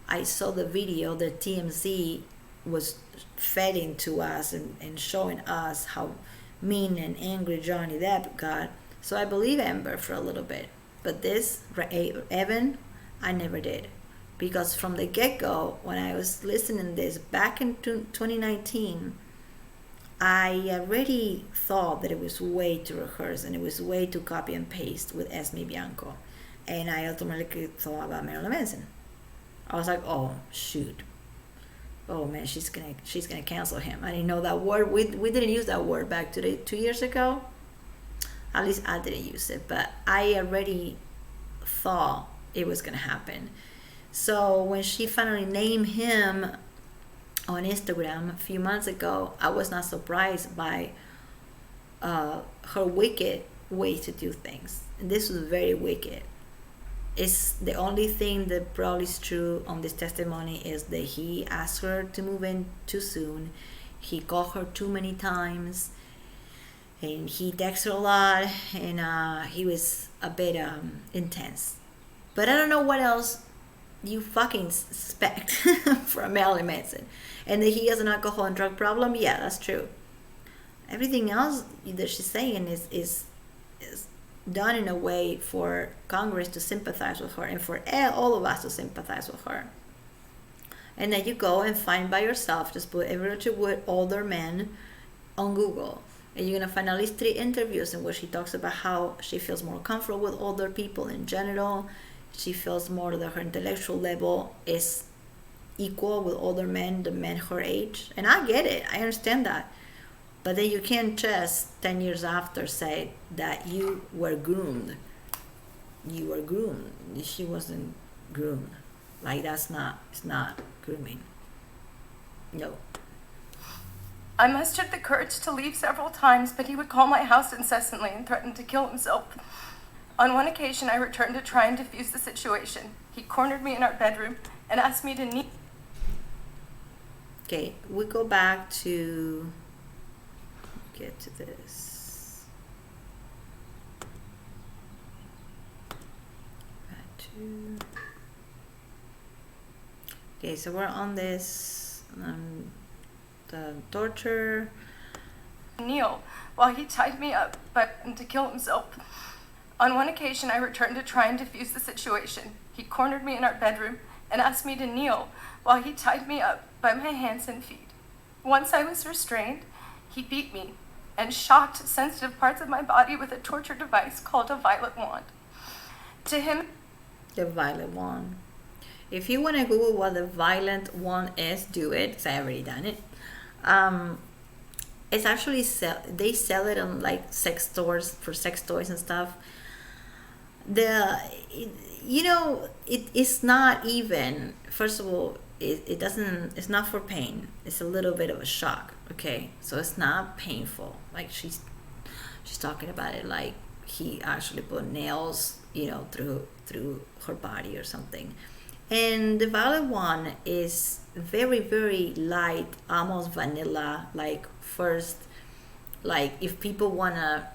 I saw the video that TMZ was feeding to us and showing us how mean and angry Johnny Depp got. So I believe Amber for a little bit. But this, Evan, I never did. Because from the get-go, when I was listening to this back in 2019, I already thought that it was way too rehearsed and it was way too copy and paste with Esme Bianco. And I automatically thought about Marilyn Manson. I was like, oh, shoot. Oh man, she's gonna cancel him. I didn't know that word. We didn't use that word back 2 years ago. At least I didn't use it, but I already thought it was gonna happen. So when she finally named him on Instagram a few months ago, I was not surprised by her wicked way to do things. And this was very wicked. It's the only thing that probably is true on this testimony is that he asked her to move in too soon. He called her too many times, and he texted her a lot, and he was a bit intense. But I don't know what else you fucking expect from Marilyn Manson. And that he has an alcohol and drug problem, yeah, that's true. Everything else that she's saying is done in a way for Congress to sympathize with her and for all of us to sympathize with her. And then you go and find by yourself, just put Everett Wood older men on Google, and you're gonna find at least 3 interviews in which she talks about how she feels more comfortable with older people in general. She feels more that her intellectual level is equal with older men, the men her age. And I get it, I understand that. But then you can't just 10 years after say that you were groomed. You were groomed. She wasn't groomed. Like it's not grooming. No. I mustered the courage to leave several times, but he would call my house incessantly and threaten to kill himself. On one occasion, I returned to try and defuse the situation. He cornered me in our bedroom and asked me to kneel. Okay, we go back to get to this. Back to. Okay, so we're on this the torture. Kneel while he tied me up, but to kill himself. On one occasion, I returned to try and defuse the situation. He cornered me in our bedroom and asked me to kneel while he tied me up by my hands and feet. Once I was restrained, he beat me and shocked sensitive parts of my body with a torture device called a violet wand. To him, The violet wand. If you want to Google what the violet wand is, do it, because I already done it. It's actually they sell it on like sex stores for sex toys and stuff. It's not even, first of all, it's not for pain. It's a little bit of a shock. Okay, so it's not painful. Like she's talking about it like he actually put nails, through her body or something. And the violet one is very, very light, almost vanilla. Like first, like if people wanna,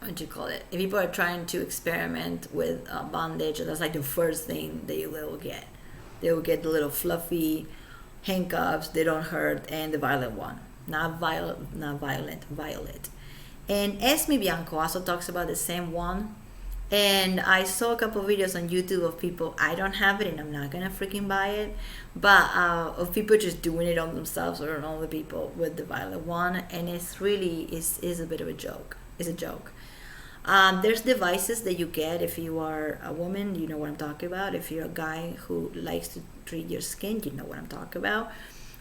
what do you call it? If people are trying to experiment with bondage, that's like the first thing they will get. They will get the little fluffy handcuffs. They don't hurt, and the violet one, not violet. And Esme Bianco also talks about the same one. And I saw a couple of videos on YouTube of people, I don't have it and I'm not gonna freaking buy it, but of people just doing it on themselves or on other people with the violet one, and it's really is a bit of a joke. It's a joke. There's devices that you get if you are a woman, you know what I'm talking about. If you're a guy who likes to treat your skin, you know what I'm talking about.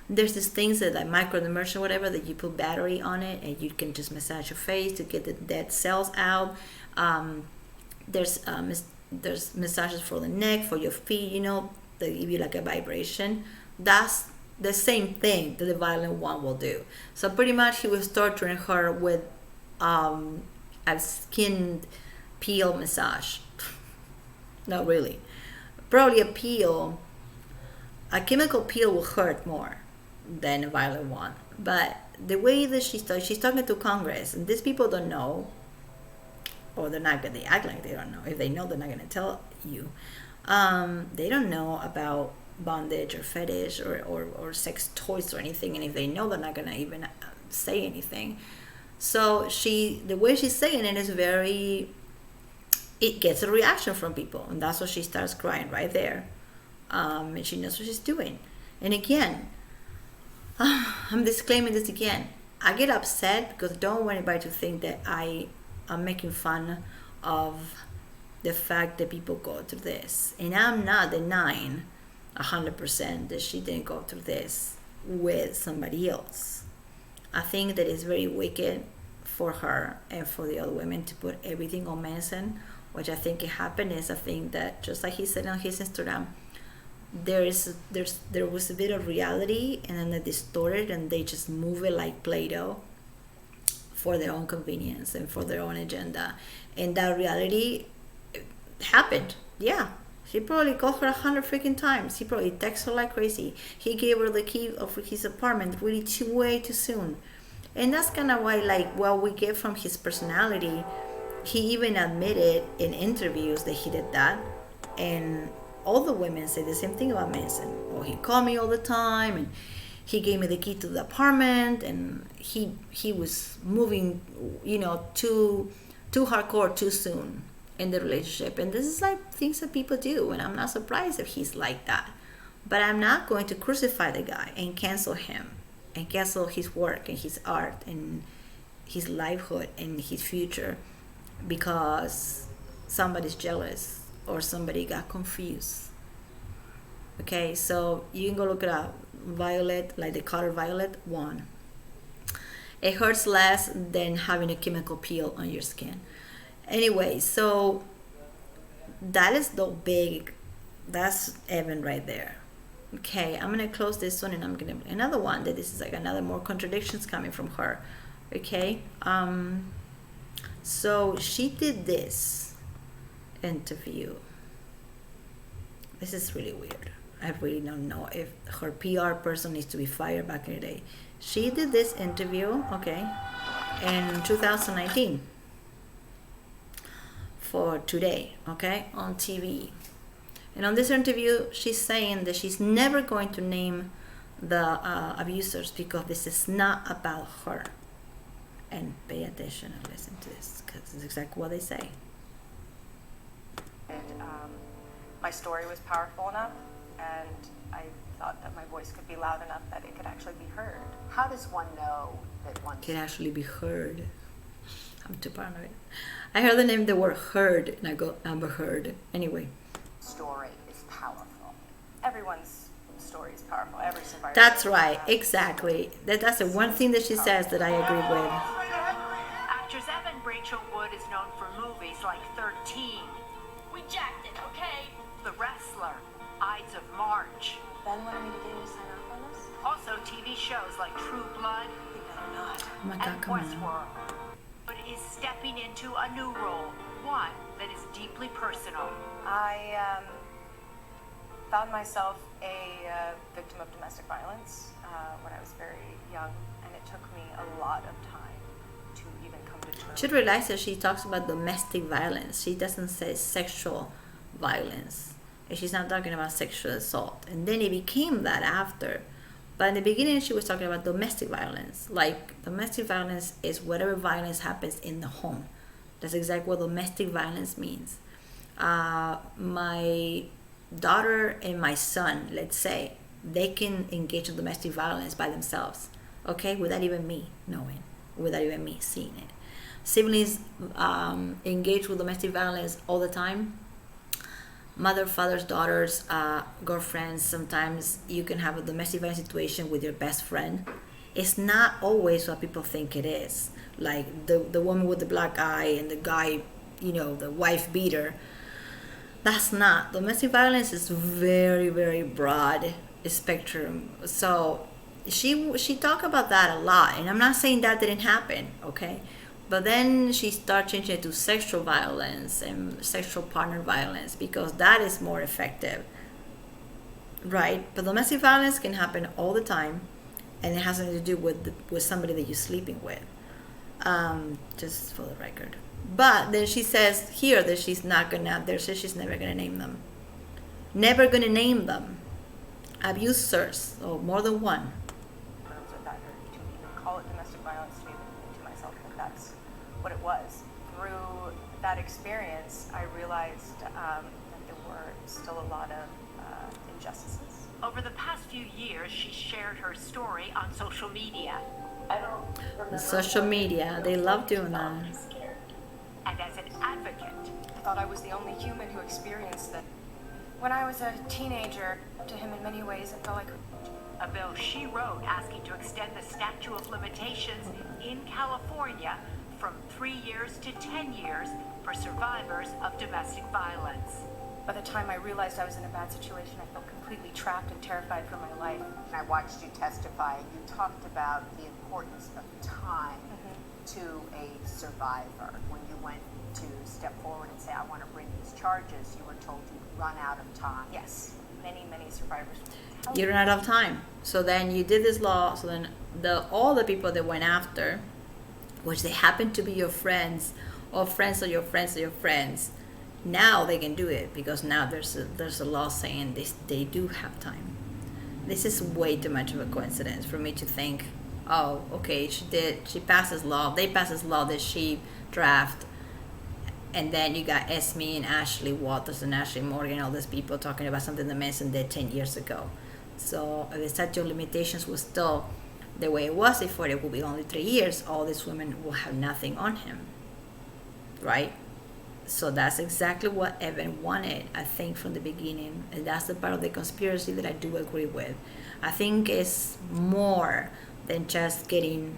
There's these things that like microdermabrasion or whatever that you put battery on it and you can just massage your face to get the dead cells out. There's massages for the neck, for your feet, they give you like a vibration. That's the same thing that the violent one will do. So pretty much he was torturing her with a skin peel massage. Not really. Probably a chemical peel will hurt more than a violent one. But the way that she's talking to Congress, and these people don't know, or they act like they don't know. If they know, they're not going to tell you. They don't know about bondage or fetish or sex toys or anything, and if they know, they're not going to even say anything. So the way she's saying it is it gets a reaction from people, and that's why she starts crying right there. And she knows what she's doing. And again, I'm disclaiming this again. I get upset because I don't want anybody to think that I'm making fun of the fact that people go through this. And I'm not denying 100% that she didn't go through this with somebody else. I think that it's very wicked for her and for the other women to put everything on Manson, which I think it happened is I think that just like he said on his Instagram, there was a bit of reality and then they distort it and they just move it like Play-Doh for their own convenience and for their own agenda. And that reality happened. Yeah. He probably called her 100 freaking times. He probably texted her like crazy. He gave her the key of his apartment really way too soon. And that's kind of why, what we get from his personality, he even admitted in interviews that he did that. And all the women say the same thing about Manson. Oh, he called me all the time, and he gave me the key to the apartment, and he was moving, too too hardcore too soon in the relationship. And this is like things that people do, and I'm not surprised if he's like that. But I'm not going to crucify the guy and cancel him and cancel his work and his art and his livelihood and his future because somebody's jealous or somebody got confused. Okay, so you can go look it up. Violet, like the color violet, 1. It hurts less than having a chemical peel on your skin. Anyway, so that is the big, that's Evan right there. Okay, I'm gonna close this one and I'm gonna another one that this is like another more contradictions coming from her. Okay, so she did this interview. This is really weird. I really don't know if her PR person needs to be fired back in the day. She did this interview, okay, in 2019 for Today, okay, on TV. And on this interview, she's saying that she's never going to name the abusers because this is not about her. And pay attention and listen to this because it's exactly what they say. And my story was powerful enough, and I thought that my voice could be loud enough that it could actually be heard. How does one know that one Can actually be heard. I'm too paranoid. I heard the word heard, and I go, Amber Heard. Anyway. story is powerful? Everyone's story is powerful. Every survivor. That's right, exactly. That's the one thing that she says that I agree with. Actress Evan Rachel Wood is known for movies like 13, We jacked it, okay? The Wrestler, Ides of March. Ben wanted me to get you to sign off on this? Also TV shows like True Blood You better not. Oh my God, and come on. Westworld. But is stepping into a new role, one that is deeply personal. I found myself a victim of domestic violence when I was very young, and it took me a lot of time to even come to terms. Should realize that she talks about domestic violence. She doesn't say sexual violence. And she's not talking about sexual assault. And then it became that after. But in the beginning, she was talking about domestic violence. Like, domestic violence is whatever violence happens in the home. That's exactly what domestic violence means. My daughter and my son, let's say, they can engage in domestic violence by themselves, okay, without even me knowing, without even me seeing it. Siblings engage with domestic violence all the time. Mother, fathers, daughters, girlfriends. Sometimes you can have a domestic violence situation with your best friend. It's not always what people think it is. Like the woman with the black eye and the guy, the wife beater. That's not. Domestic violence is very, very broad spectrum. So she talked about that a lot, and I'm not saying that didn't happen, okay? But then she started changing it to sexual violence and sexual partner violence because that is more effective, right? But domestic violence can happen all the time, and it has nothing to do with somebody that you're sleeping with, just for the record. But then she says here that she's not gonna. There says she's never gonna name them. Never gonna name them. Abusers, or more than one. With that, or to even call it domestic violence to myself, that that's what it was. Through that experience, I realized that there were still a lot of injustices. Over the past few years, she shared her story on social media. Social media, they love doing that. And as an advocate, I thought I was the only human who experienced that. When I was a teenager, to him in many ways, it felt like a bill she wrote asking to extend the statute of limitations in California from 3 years to 10 years for survivors of domestic violence. by the time I realized I was in a bad situation, I felt completely trapped and terrified for my life. And I watched you testify. You talked about the importance of time to a survivor. When you went to step forward and say, I want to bring these charges, you were told you'd run out of time. Yes, many survivors. You ran out of time. So then you did this law. So then all the people that went after, which they happen to be your friends, or friends of your friends of your friends, now they can do it because now there's a law saying they do have time. This is way too much of a coincidence for me to think, oh, okay, she passed this law, they passed this law that she draft, And then you got Esme and Ashley Walters and Ashley Morgan, all these people talking about something that Manson did 10 years ago. So if the statute of limitations was still the way it was before, it would be only 3 years. All these women will have nothing on him, right? So that's exactly what Evan wanted, I think, from the beginning. And that's the part of the conspiracy that I do agree with. I think it's more than just getting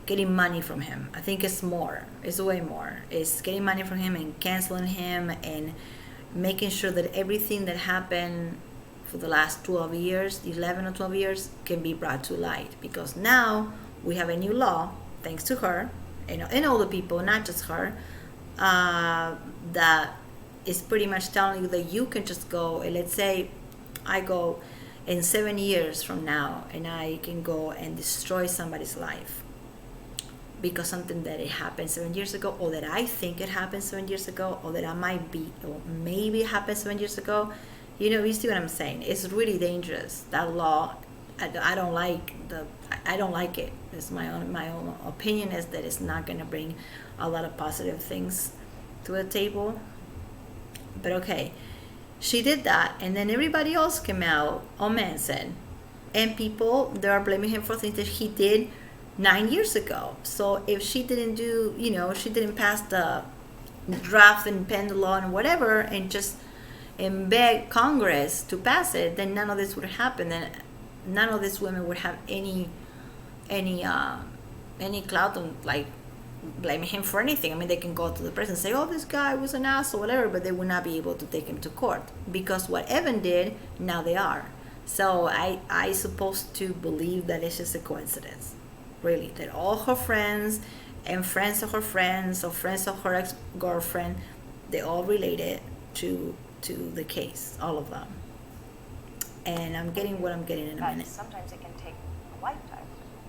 money from him. I think it's more. It's way more. It's getting money from him and canceling him and making sure that everything that happened for the last 12 years, 11 or 12 years, can be brought to light. Because now we have a new law, thanks to her, and all the people, not just her, that is pretty much telling you that you can just go, and let's say I go in 7 years from now and I can go and destroy somebody's life because something that it happened 7 years ago, or that I think it happened 7 years ago, or that I might be, or maybe it happened 7 years ago. You see what I'm saying? It's really dangerous. That law, I don't like it. It's my own opinion is that it's not going to bring a lot of positive things to the table. But okay, she did that, and then everybody else came out on Manson, and people, they are blaming him for things that he did 9 years ago. So if she didn't do, she didn't pass the draft and pen the law and whatever, and beg Congress to pass it, then none of this would happen. Then none of these women would have any clout on, like, blaming him for anything. I mean, they can go to the press and say, oh, this guy was an ass or whatever, but they would not be able to take him to court because what Evan did, now they are. So I supposed to believe that it's just a coincidence, really, that all her friends and friends of her friends or friends of her ex-girlfriend, they all related to the case, all of them. And I'm getting what I'm getting in a minute. Sometimes it can take a lifetime.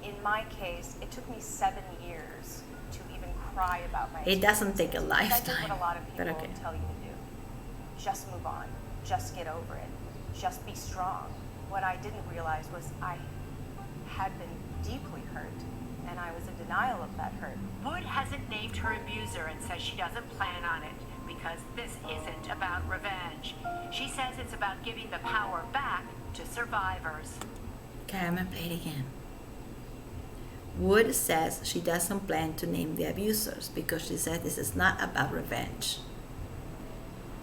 In my case, it took me 7 years to even cry about my It doesn't take a experiences. I lifetime. did what a lot of people But okay. tell you to do. Just move on. Just get over it. Just be strong. What I didn't realize was I had been deeply hurt, and I was in denial of that hurt. Wood hasn't named her abuser and says she doesn't plan on it because this isn't about revenge. She says it's about giving the power back to survivors. Okay, I'm gonna play it again. Wood says she doesn't plan to name the abusers because she said this is not about revenge.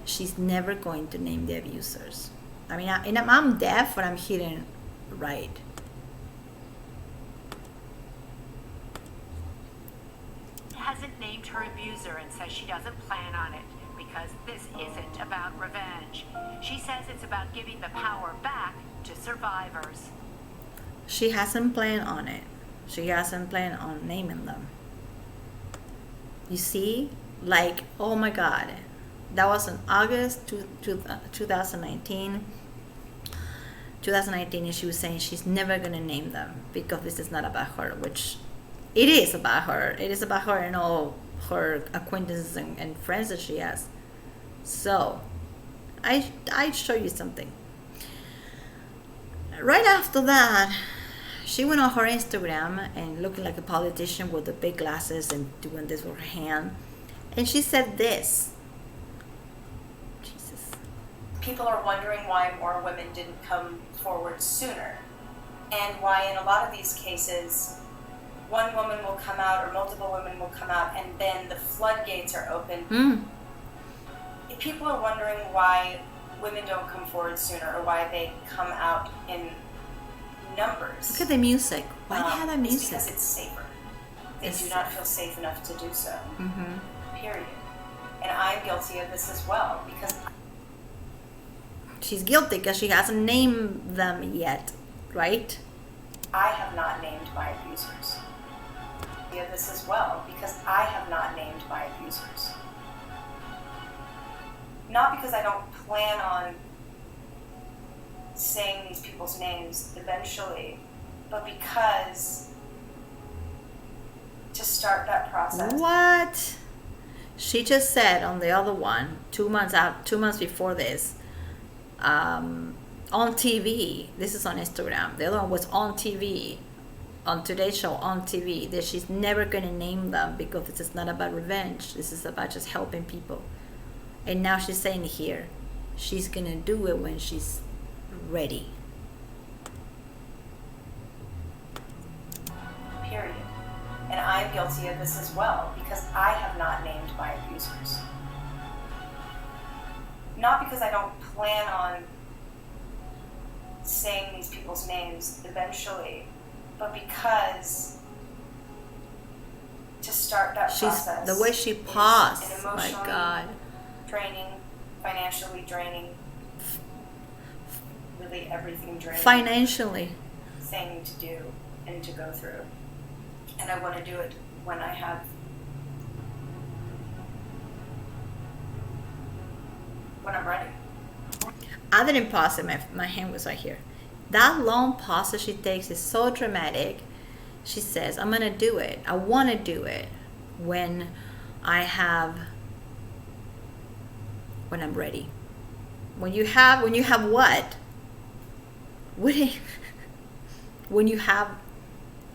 She's never going to name the abusers. I mean, I'm deaf, but I'm hearing right. Hasn't named her abuser and says she doesn't plan on it because this isn't about revenge. She says it's about giving the power back to survivors. She hasn't planned on it. She hasn't planned on naming them. You see? Like, oh my God. That was in August 2019. 2019, and she was saying she's never going to name them because this is not about her, which it is about her. It is about her and all her acquaintances and friends that she has. So, I show you something. Right after that, she went on her Instagram and looking like a politician with the big glasses and doing this with her hand. And she said this. Jesus. People are wondering why more women didn't come forward sooner, and why in a lot of these cases one woman will come out or multiple women will come out and then the floodgates are open. If people are wondering why women don't come forward sooner or why they come out in numbers. Look at the music. Why do they have that It's music? because it's safer. They It's do not feel safe enough to do so. Mm-hmm. Period. And I'm guilty of this as well because She's guilty because she hasn't named them yet, right? I have not named my abusers. Yeah, this as well because I have not named my abusers. Not because I don't plan on saying these people's names eventually, but because to start that process. What? She just said on the other one, 2 months before this, on TV. This is on Instagram. The other one was on TV on today's show on TV that she's never gonna name them because this is not about revenge. This is about just helping people. And now she's saying here, she's gonna do it when she's ready. Period. And I'm guilty of this as well because I have not named my abusers. Not because I don't plan on saying these people's names eventually, but because to start that process, the way she paused, is an my emotionally God, draining, financially draining, really everything draining financially thing to do and to go through. And I want to do it when I'm ready. I didn't pause it. My hand was right here. That long pause that she takes is so dramatic. She says, I'm gonna do it. I want to do it when I'm ready. When you have what? When you have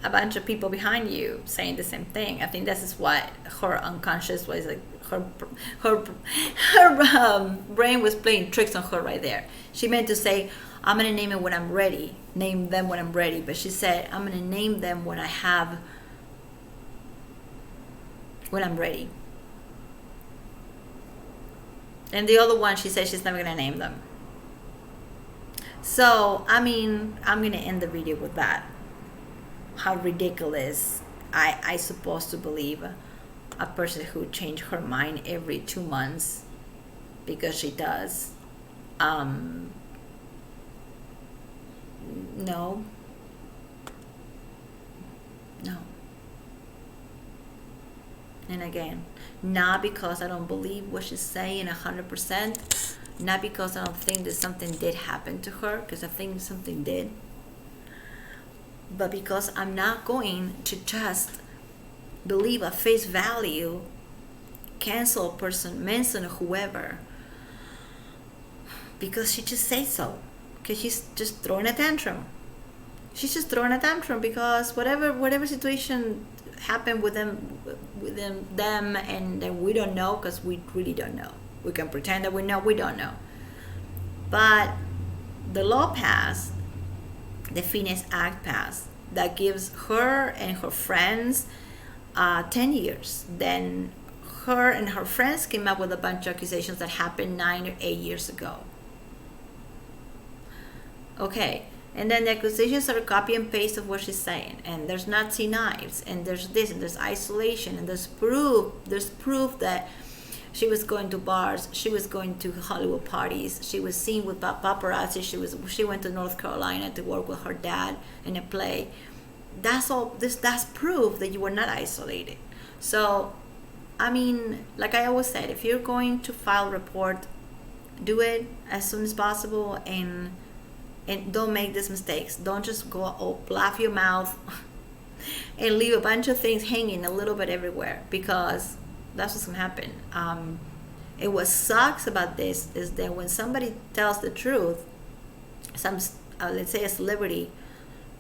a bunch of people behind you saying the same thing. I think this is what her unconscious was like. Her brain was playing tricks on her right there. She meant to say, I'm gonna name it when I'm ready. Name them when I'm ready. But she said, I'm gonna name them when I'm ready. And the other one, she said she's never gonna name them. So, I mean, I'm gonna end the video with that. How ridiculous I supposed to believe a person who changed her mind every 2 months, because she does. No. And again, not because I don't believe what she's saying 100%, not because I don't think that something did happen to her, because I think something did, but because I'm not going to just believe at face value, cancel a person, Manson or whoever, because she just says so, because she's just throwing a tantrum. She's just throwing a tantrum because whatever situation happened with them, and then we don't know, because we really don't know. We can pretend that we know, we don't know. But the law passed, the Phoenix Act passed, that gives her and her friends 10 years. Then her and her friends came up with a bunch of accusations that happened 9 or 8 years ago. Okay, and then the accusations are copy and paste of what she's saying, and there's Nazi knives, and there's this, and there's isolation, and there's proof that she was going to bars, she was going to Hollywood parties, she was seen with paparazzi, she went to North Carolina to work with her dad in a play. That's all. That's proof that you were not isolated. So, I mean, like I always said, if you're going to file a report, do it as soon as possible, and don't make these mistakes. Don't just go bluff your mouth and leave a bunch of things hanging a little bit everywhere, because that's what's gonna happen. And what sucks about this is that when somebody tells the truth, let's say a celebrity,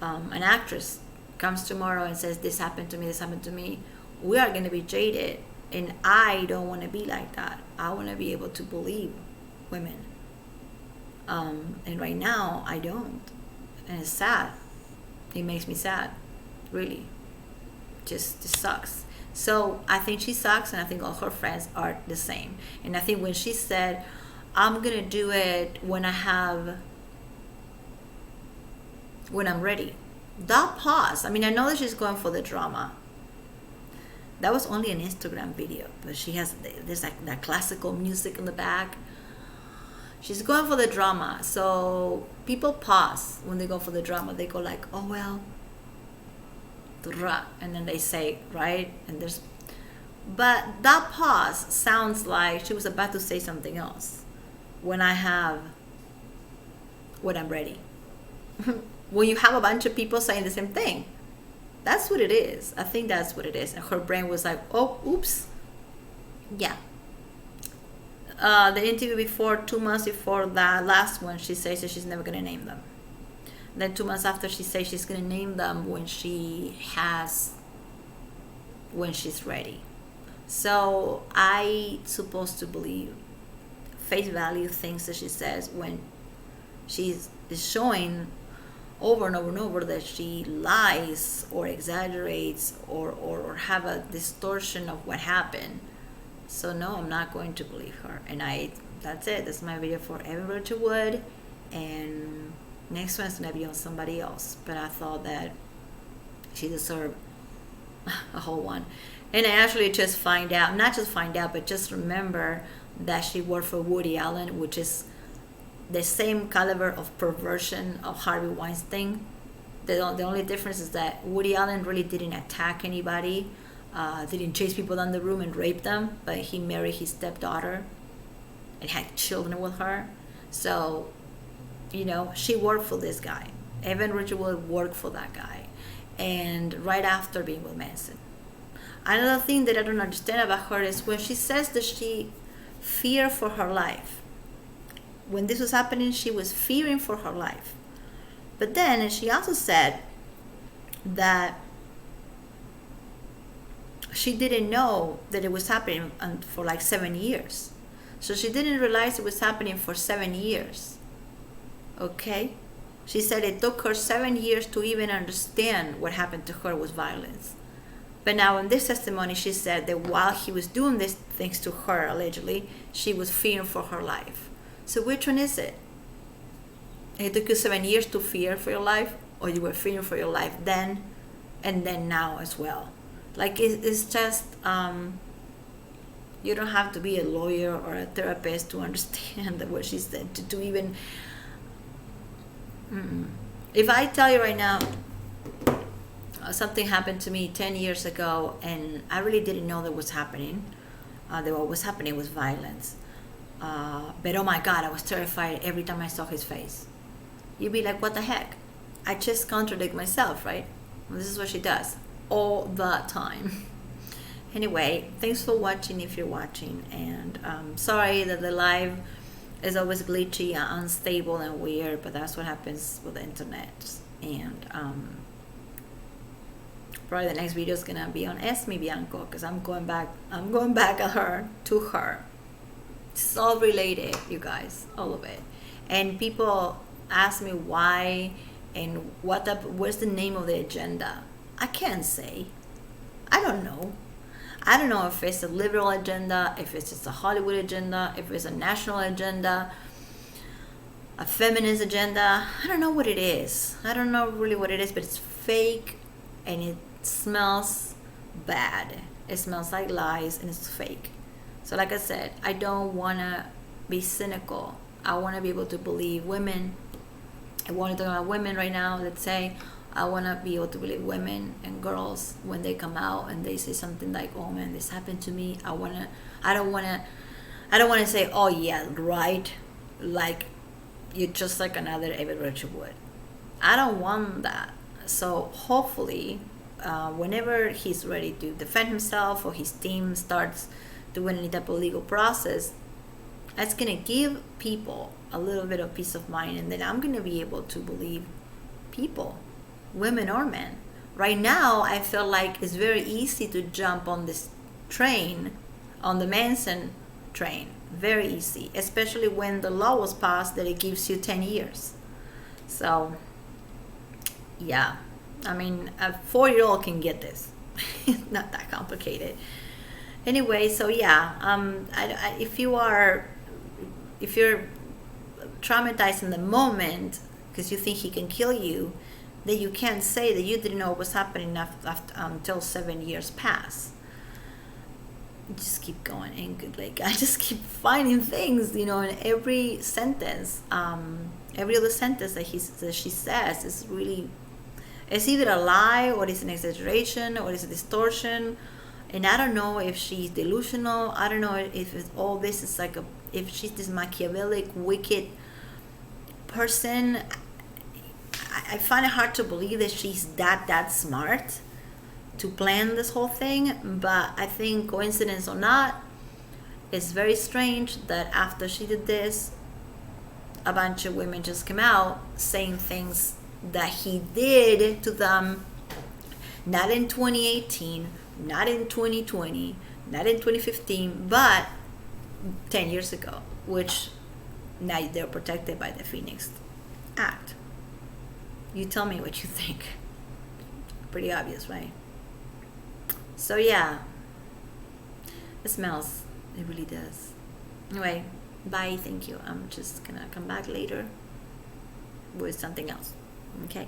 an actress comes tomorrow and says, this happened to me, we are going to be jaded. And I don't want to be like that. I want to be able to believe women. And right now, I don't. And it's sad. It makes me sad. Really. Just sucks. So I think she sucks, and I think all her friends are the same. And I think when she said, I'm going to do it when I'm ready. That pause. I mean, I know that she's going for the drama. That was only an Instagram video, but there's like that classical music in the back. She's going for the drama. So people pause when they go for the drama. They go like, oh well, and then they say, right? But that pause sounds like she was about to say something else. When I'm ready. When you have a bunch of people saying the same thing, that's what it is. I think that's what it is. And her brain was like, oh, oops. Yeah. The interview before, 2 months before that last one, she says that she's never going to name them. Then 2 months after, she says she's gonna name them when she's ready. So I supposed to believe face value things that she says when she's showing over and over and over that she lies or exaggerates or have a distortion of what happened. So no, I'm not going to believe her. And that's it. That's my video for Evan Rachel Wood. And next one's gonna be on somebody else. But I thought that she deserved a whole one. And I actually just find out, not just find out, but just remember that she worked for Woody Allen, which is the same caliber of perversion of Harvey Weinstein. The only difference is that Woody Allen really didn't attack anybody, didn't chase people down the room and rape them, but he married his stepdaughter and had children with her. So, you know, she worked for this guy. Evan Rachel Wood worked for that guy. And right after being with Manson. Another thing that I don't understand about her is when she says that she feared for her life. When this was happening, she was fearing for her life. But then she also said that she didn't know that it was happening for like 7 years. So she didn't realize it was happening for 7 years. Okay? She said it took her 7 years to even understand what happened to her was violence. But now in this testimony, she said that while he was doing these things to her, allegedly, she was fearing for her life. So which one is it? It took you 7 years to fear for your life, or you were fearing for your life then, and then now as well? Like it's just, you don't have to be a lawyer or a therapist to understand what she said, to even... If I tell you right now, something happened to me 10 years ago and I really didn't know that was happening. That what was happening was violence. But oh my God, I was terrified every time I saw his face. You'd be like, what the heck? I just contradict myself, right? Well, this is what she does all the time. Anyway, thanks for watching if you're watching. And sorry that the live is always glitchy and unstable and weird, but that's what happens with the internet. And probably the next video is gonna be on Esme Bianco, because I'm going back at her, to her. It's all related, you guys, all of it. And people ask me why and what's the name of the agenda. I can't say. I don't know. I don't know if it's a liberal agenda, if it's just a Hollywood agenda, if it's a national agenda, a feminist agenda. I don't know what it is. I don't know really what it is, but it's fake and it smells bad. It smells like lies and it's fake. So like I said, I don't want to be cynical. I want to be able to believe women. I want to talk about women right now. Let's say I want to be able to believe women and girls when they come out and they say something like, oh man, this happened to me. I don't want to say, oh yeah, right, like you're just like another Evan Rachel Wood. I don't want that. So hopefully whenever he's ready to defend himself or his team starts doing any type of legal process, that's going to give people a little bit of peace of mind, and then I'm going to be able to believe people, women or men. Right now, I feel like it's very easy to jump on this train, on the Manson train. Very easy, especially when the law was passed that it gives you 10 years. So, yeah. I mean, a 4-year-old can get this. It's not that complicated. Anyway, so yeah, if you're traumatized in the moment because you think he can kill you, then you can't say that you didn't know what was happening until 7 years pass. Just keep going, and like I just keep finding things, in every sentence, every other sentence that she says is really, it's either a lie or it's an exaggeration or it's a distortion. And I don't know if she's delusional. I don't know if all this is like if she's this Machiavellic, wicked person. I find it hard to believe that she's that smart to plan this whole thing. But I think, coincidence or not, it's very strange that after she did this, a bunch of women just came out saying things that he did to them, not in 2018, not in 2020, not in 2015, but 10 years ago, which now they're protected by the Phoenix Act. You tell me what you think. Pretty obvious, right? So yeah, it smells. It really does. Anyway, bye. Thank you. I'm just gonna come back later with something else. Okay.